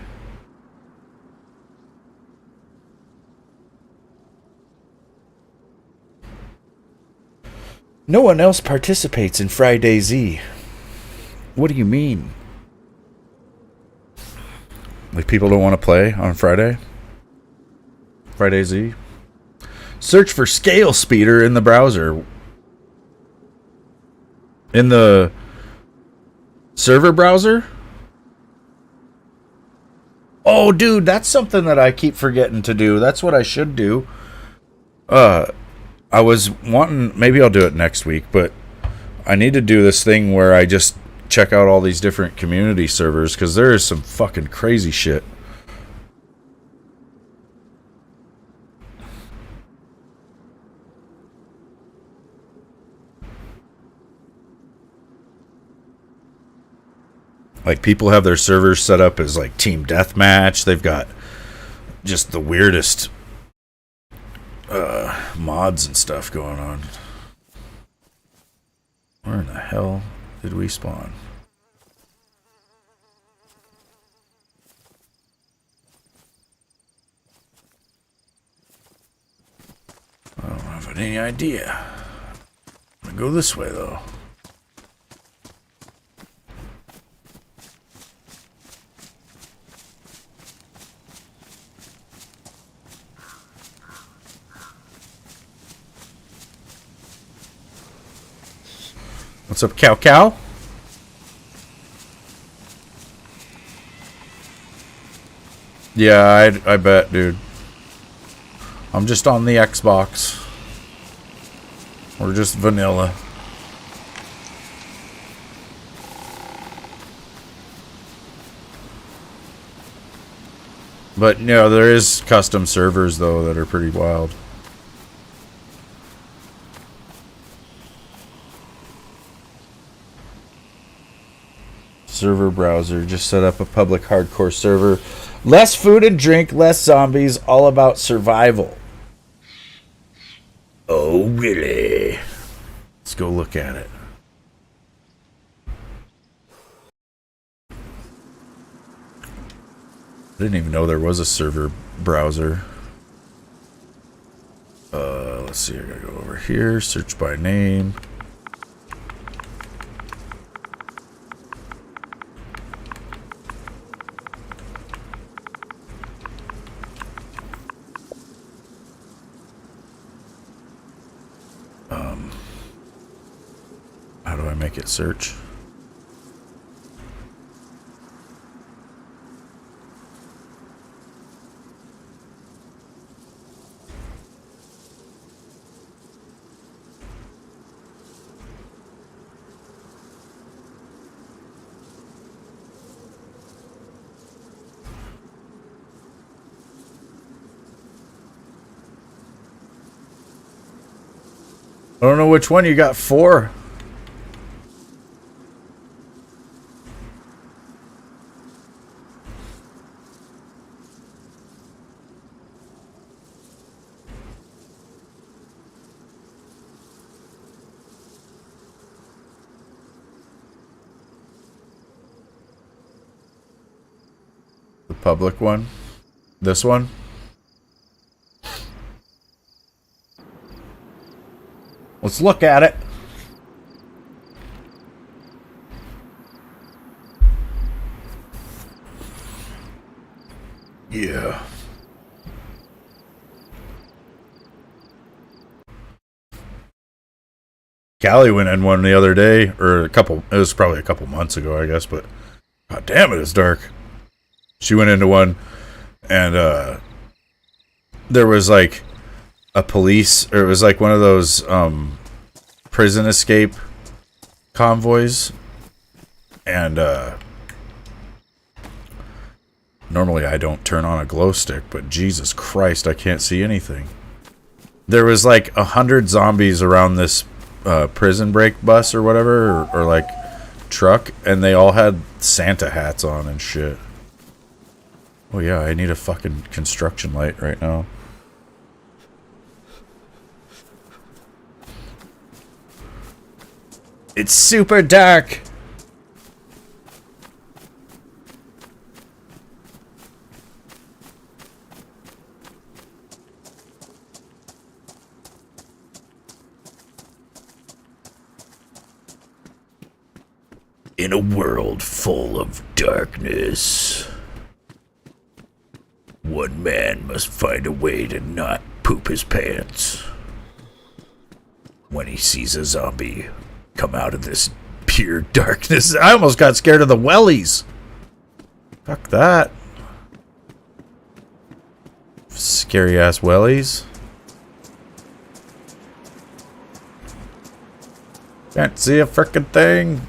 No one else participates in FriDayZ. What do you mean? Like people don't want to play on Friday? FriDayZ? Search for Scale Speeder in the browser. In the server browser? Oh, dude, that's something that I keep forgetting to do. That's what I should do. I was wanting... Maybe I'll do it next week, but I need to do this thing where I just check out all these different community servers, because there is some fucking crazy shit. Like, people have their servers set up as, like, team deathmatch. They've got just the weirdest mods and stuff going on. Where in the hell did we spawn? I don't have any idea. I'm gonna go this way, though. What's up, Cow Cow? Yeah, I bet, dude. I'm just on the Xbox. We're just vanilla. But, you know, there is custom servers, though, that are pretty wild. Server browser. Just set up a public hardcore server. Less food and drink, less zombies, all about survival. Oh, really? Let's go look at it. I didn't even know there was a server browser. Let's see. I gotta go over here. Search by name. How do I make it search? I don't know which one you got. 4. The public one. This one. Let's look at it. Yeah. Callie went in one the other day, or it was probably a couple months ago, I guess, but god damn it, it's dark. She went into one, and there was like a police, or it was like one of those prison escape convoys, and normally I don't turn on a glow stick, but Jesus Christ, I can't see anything. There was like 100 zombies around this prison break bus or whatever, or like truck, and they all had Santa hats on and shit. Oh yeah, I need a fucking construction light right now. It's super dark. In a world full of darkness, one man must find a way to not poop his pants when he sees a zombie come out of this pure darkness. I almost got scared of the wellies. Fuck that. Scary ass wellies. Can't see a frickin' thing.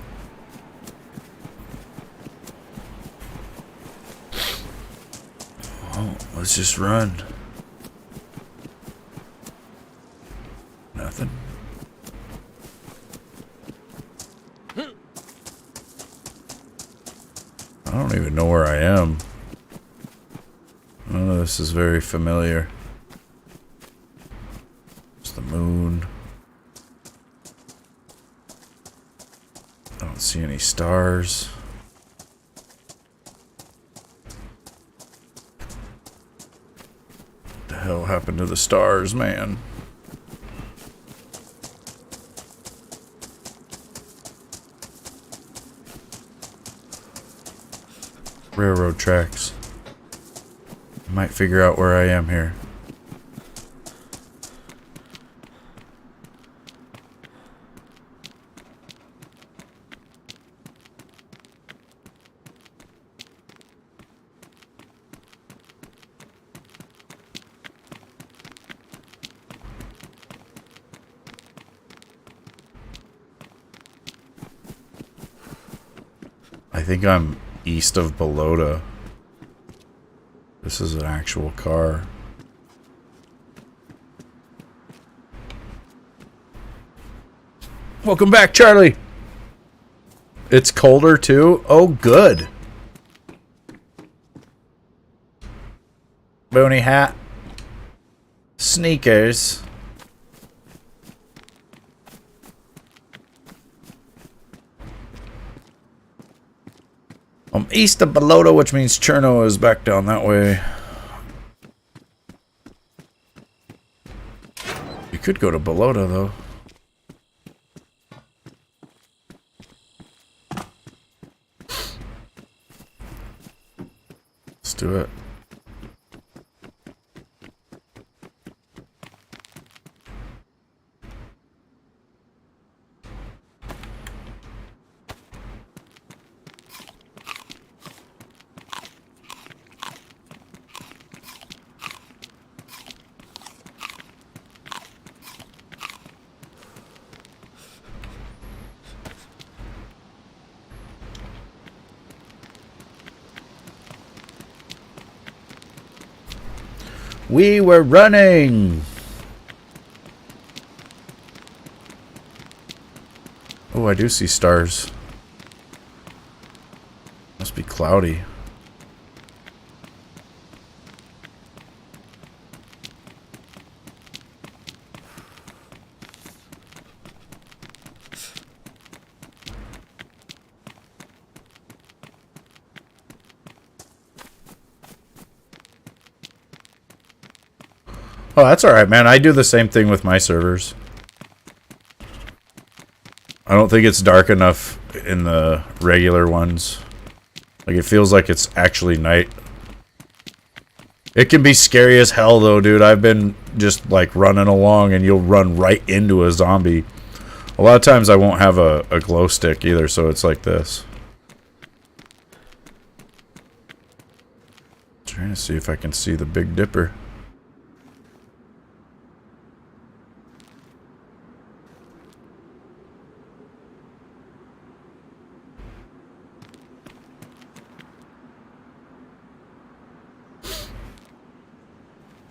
Oh, let's just run. Nothing. I don't even know where I am. Oh, this is very familiar. It's the moon. I don't see any stars. What the hell happened to the stars, man? Railroad tracks. I might figure out where I am here. I think I'm east of Balota. This is an actual car. Welcome back, Charlie. It's colder too. Oh, good. Bony hat. Sneakers. I'm east of Balota, which means Cherno is back down that way. You could go to Balota, though. Let's do it. We were running. Oh, I do see stars. Must be cloudy. Oh, that's alright, man. I do the same thing with my servers. I don't think it's dark enough in the regular ones. Like, it feels like it's actually night. It can be scary as hell, though, dude. I've been just, like, running along, and you'll run right into a zombie. A lot of times I won't have a glow stick either, so it's like this. Trying to see if I can see the Big Dipper.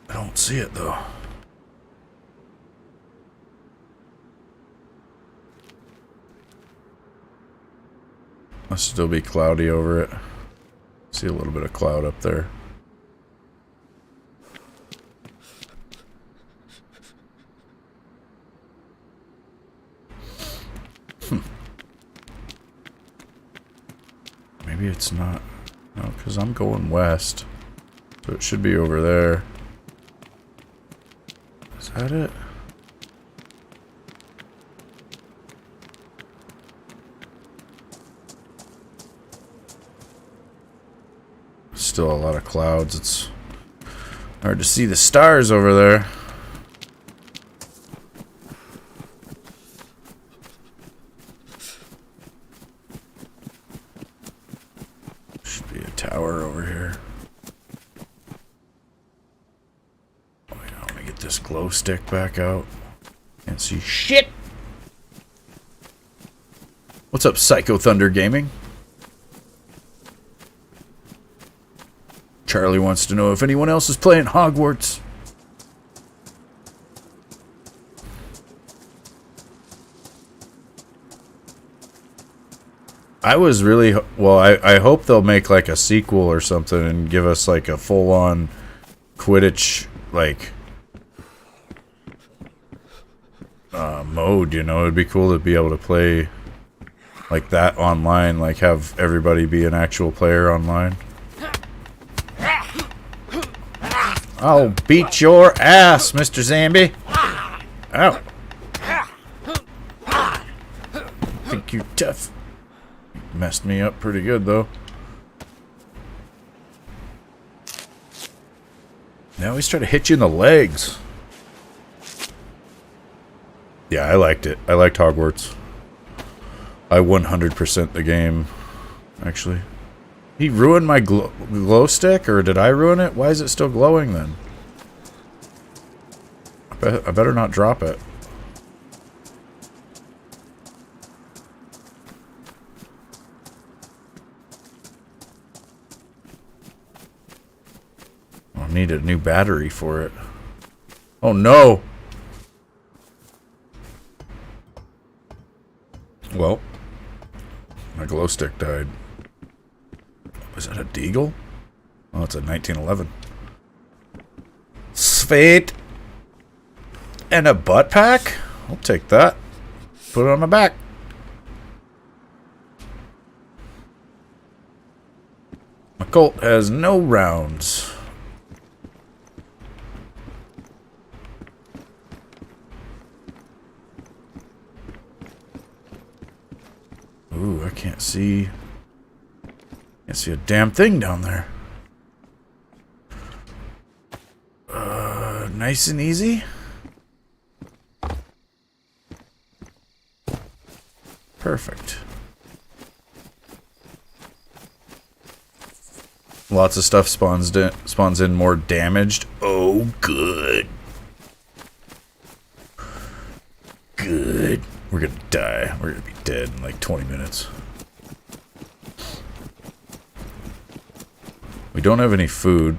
I don't see it, though. Must still be cloudy over it. See a little bit of cloud up there. Maybe it's not. No, because I'm going west. So it should be over there. Is that it? Still a lot of clouds. It's hard to see the stars over there. Should be a tower over here. Oh yeah, let me get this glow stick back out. Can't see shit. What's up, Psycho Thunder Gaming? Charlie wants to know if anyone else is playing Hogwarts. I was really... Well, I hope they'll make like a sequel or something and give us like a full-on Quidditch, like... mode, you know? It'd be cool to be able to play like that online, like have everybody be an actual player online. I'll beat your ass, Mr. Zambi. Ow. Think you're tough. Messed me up pretty good, though. They always try to hit you in the legs. Yeah, I liked it. I liked Hogwarts. I 100% the game, actually. He ruined my glow stick, or did I ruin it? Why is it still glowing then? I better not drop it. I'll need a new battery for it. Oh no! Well, my glow stick died. Is that a Deagle? Oh, it's a 1911. Sweet! And a butt pack? I'll take that. Put it on my back. My Colt has no rounds. Ooh, I can't see... Can't see a damn thing down there. Nice and easy. Perfect. Lots of stuff spawns in more damaged. Oh, good. Good. We're gonna die. We're gonna be dead in like 20 minutes. We don't have any food.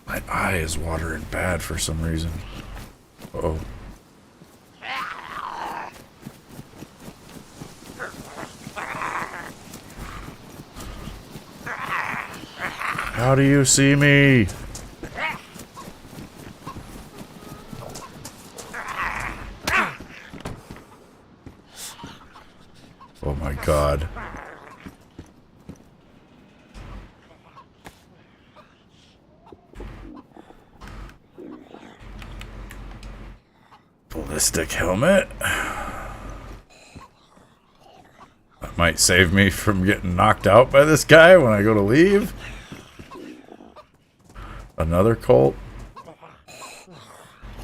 My eye is watering bad for some reason. Uh-oh. How do you see me? Oh my god. Ballistic helmet. might save me from getting knocked out by this guy when I go to leave. Another Colt.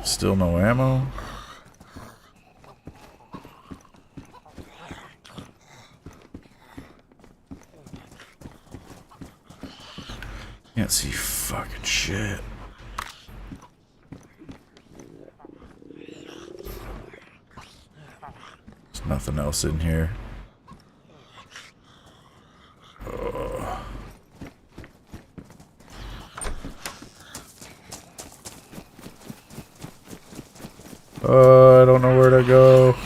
Still no ammo. Can't see fucking shit. There's nothing else in here. I don't know where to go.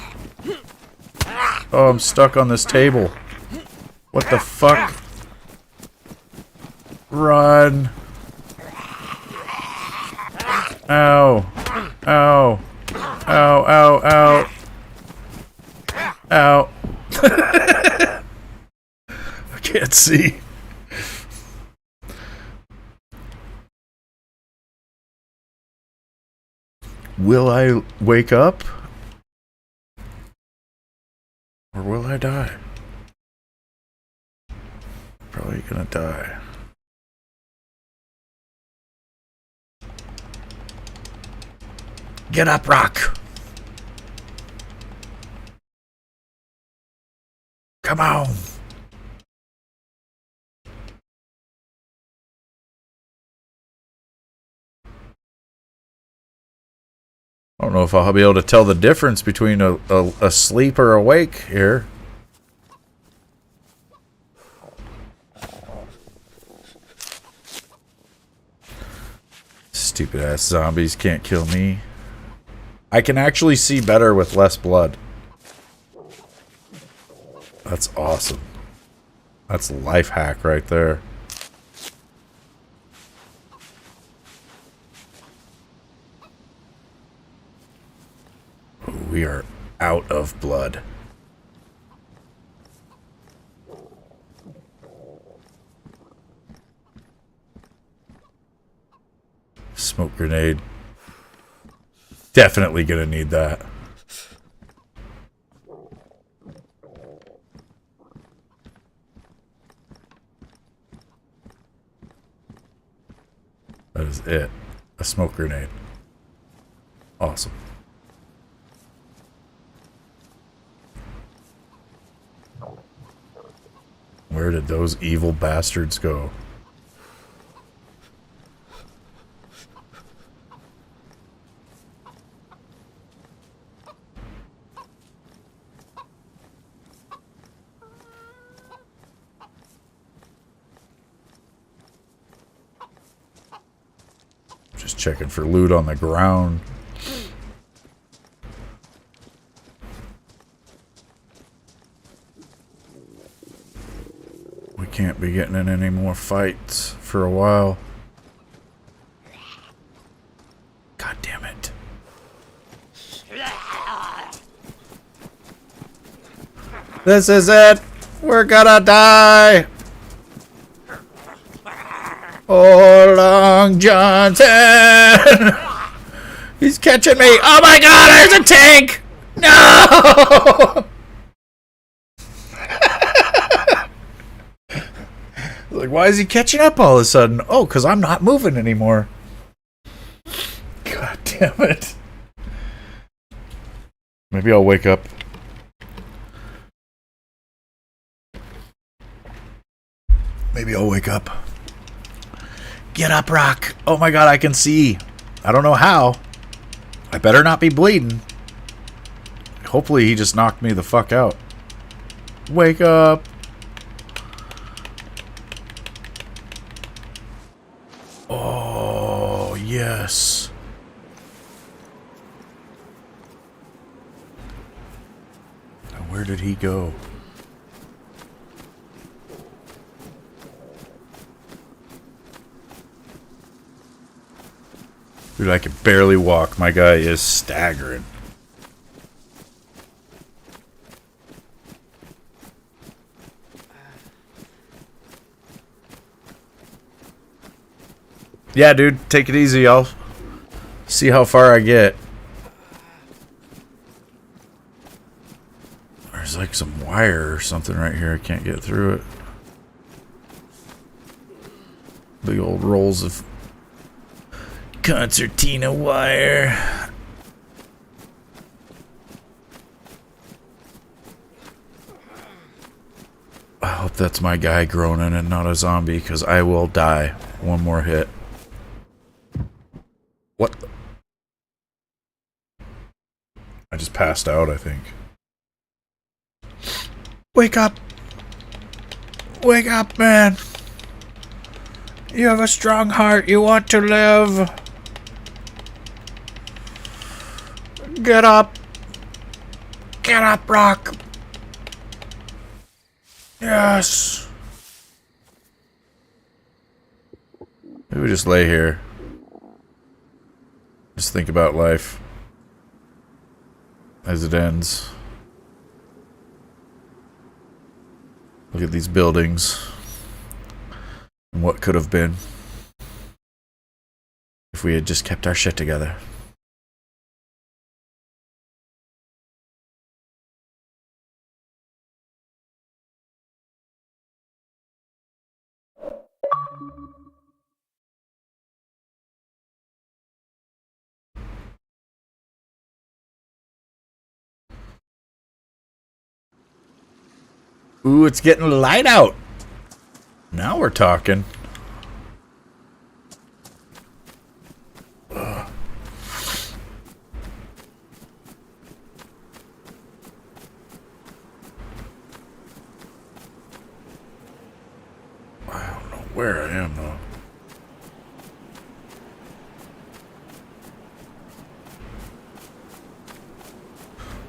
Oh, I'm stuck on this table. What the fuck? Run. Ow. Ow. Ow, ow, ow. Ow. I can't see. Will I wake up? Or will I die? Probably gonna die. Get up, Rock! Come on! I don't know if I'll be able to tell the difference between asleep or awake here. Stupid ass zombies can't kill me. I can actually see better with less blood. That's awesome. That's a life hack right there. We are out of blood. Smoke grenade. Definitely gonna need that. That is it. A smoke grenade. Awesome. Where did those evil bastards go? Just checking for loot on the ground. Can't be getting in any more fights for a while. God damn it. This is it. We're gonna die. Oh, Long Johnson. He's catching me. Oh my god, there's a tank. No. Like, why is he catching up all of a sudden? Oh, because I'm not moving anymore. God damn it. Maybe I'll wake up. Maybe I'll wake up. Get up, Rock. Oh my god, I can see. I don't know how. I better not be bleeding. Hopefully he just knocked me the fuck out. Wake up. Oh, yes. Now, where did he go? Dude, I can barely walk. My guy is staggering. Yeah, dude, take it easy. I'll see how far I get. There's like some wire or something right here. I can't get through it. Big old rolls of concertina wire. I hope that's my guy groaning and not a zombie, because I will die. One more hit. What? I just passed out, I think. Wake up! Wake up, man! You have a strong heart. You want to live. Get up. Get up, Rock. Yes. Maybe we just lay here. Just think about life as it ends. Look at these buildings and what could have been if we had just kept our shit together. Ooh, it's getting light out. Now we're talking. Ugh. I don't know where I am, though.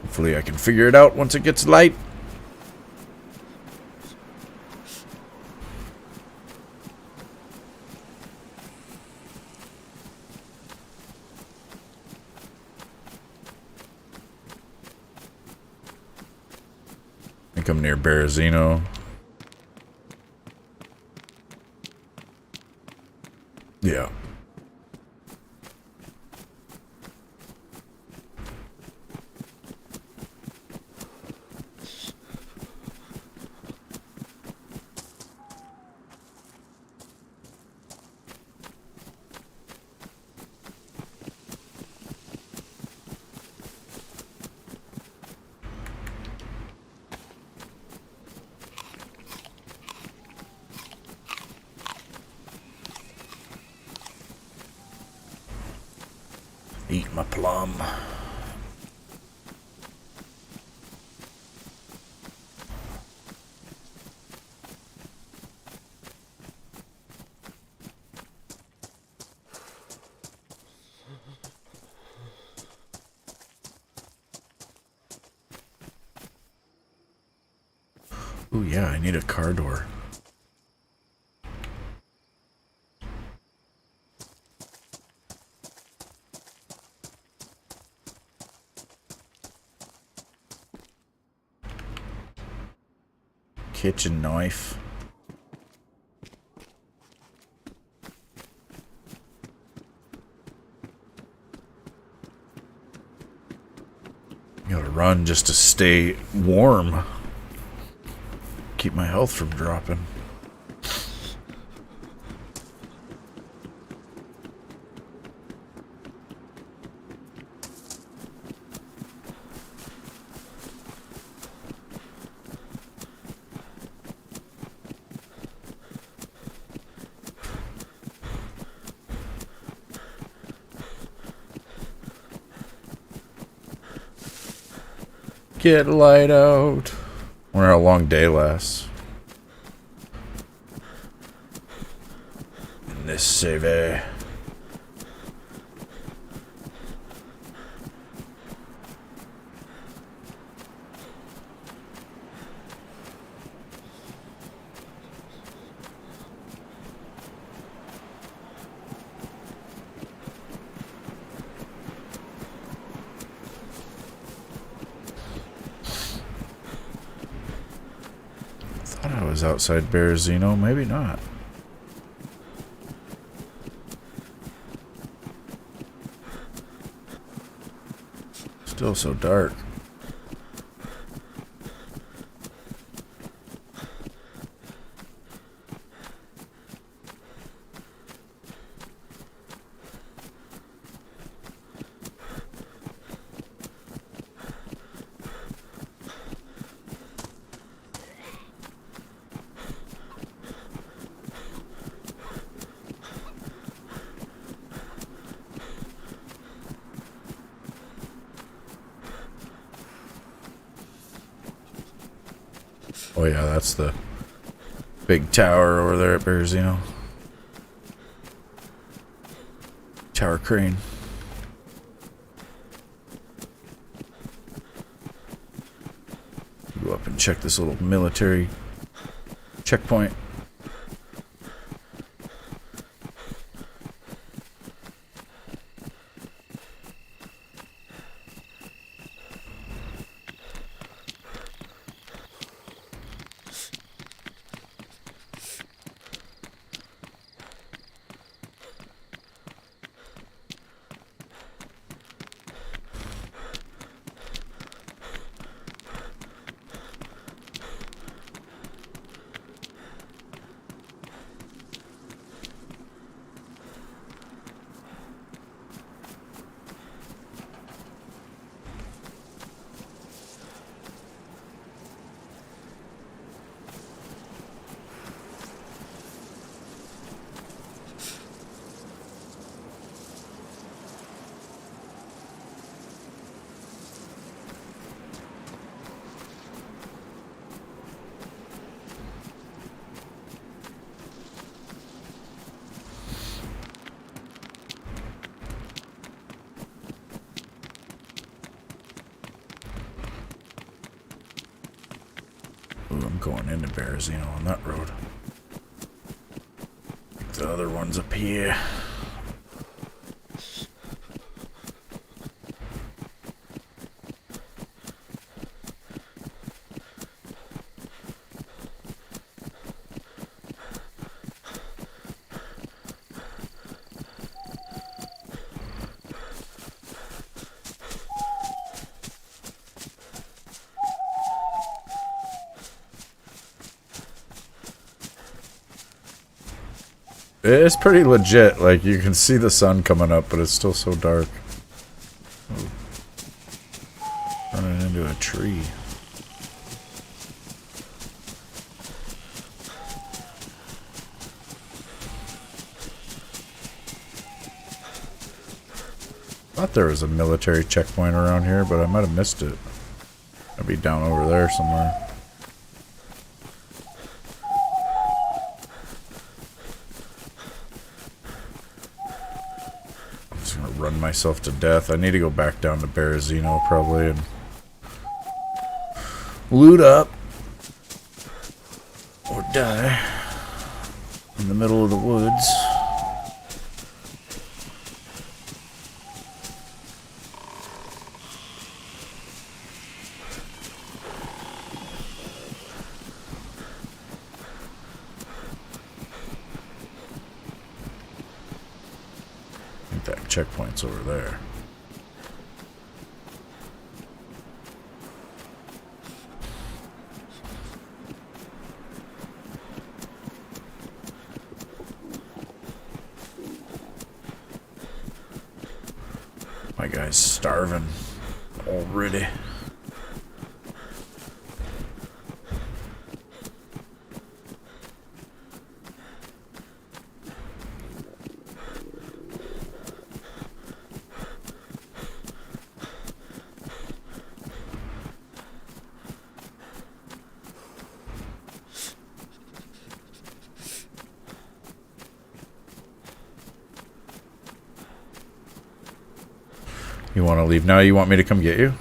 Hopefully I can figure it out once it gets light. I think I'm near Berezino. Yeah. Eat my plum. Ooh, yeah, I need a car door. Kitchen knife. Gotta run just to stay warm. Keep my health from dropping. Get light out. Wonder how long day lasts. In this save. I was outside Berezino, maybe not. Still so dark. Oh yeah, that's the big tower over there at Berezino. Tower crane. Go up and check this little military checkpoint. Ooh, I'm going into Berezino on that road. The other one's up here. It's pretty legit, like you can see the sun coming up, but it's still so dark. Ooh. Running into a tree. Thought there was a military checkpoint around here, but I might have missed it. I'd be down over there somewhere. Run myself to death. I need to go back down to Berezino probably and loot up or die in the middle of the woods. That checkpoint's over there. My guy's starving already. You want to leave now? You want me to come get you?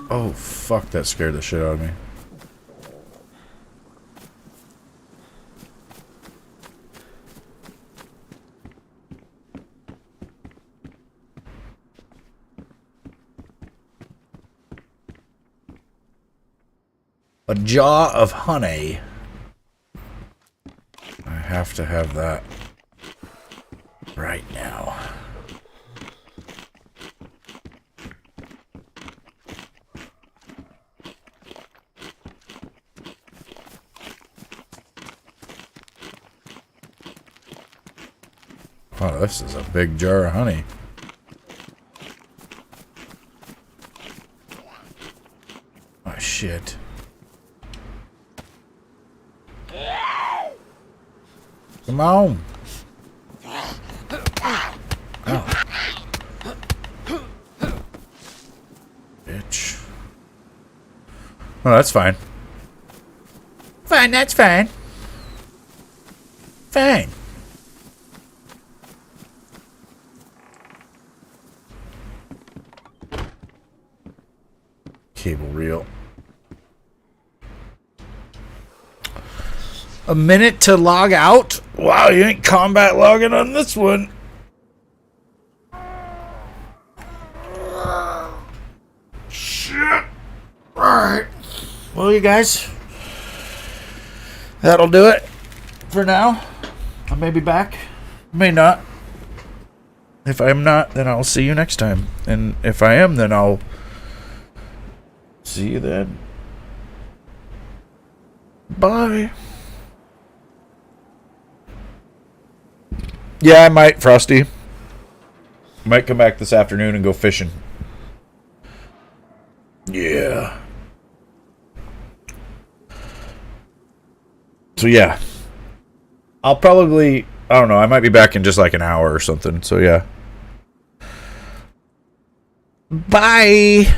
Oh, fuck, that scared the shit out of me. A jar of honey. I have to have that right now. Wow, this is a big jar of honey. Oh, shit. Come on. Oh. Bitch. Oh, that's fine. Fine, that's fine. Fine. Cable reel. A minute to log out? Wow, you ain't combat logging on this one. Shit. Alright. Well, you guys, that'll do it for now. I may be back. May not. If I'm not, then I'll see you next time. And if I am, then I'll see you then. Bye. Yeah, I might, Frosty. Might come back this afternoon and go fishing. Yeah. So yeah. I'll probably, I don't know, I might be back in just like an hour or something. So yeah. Bye.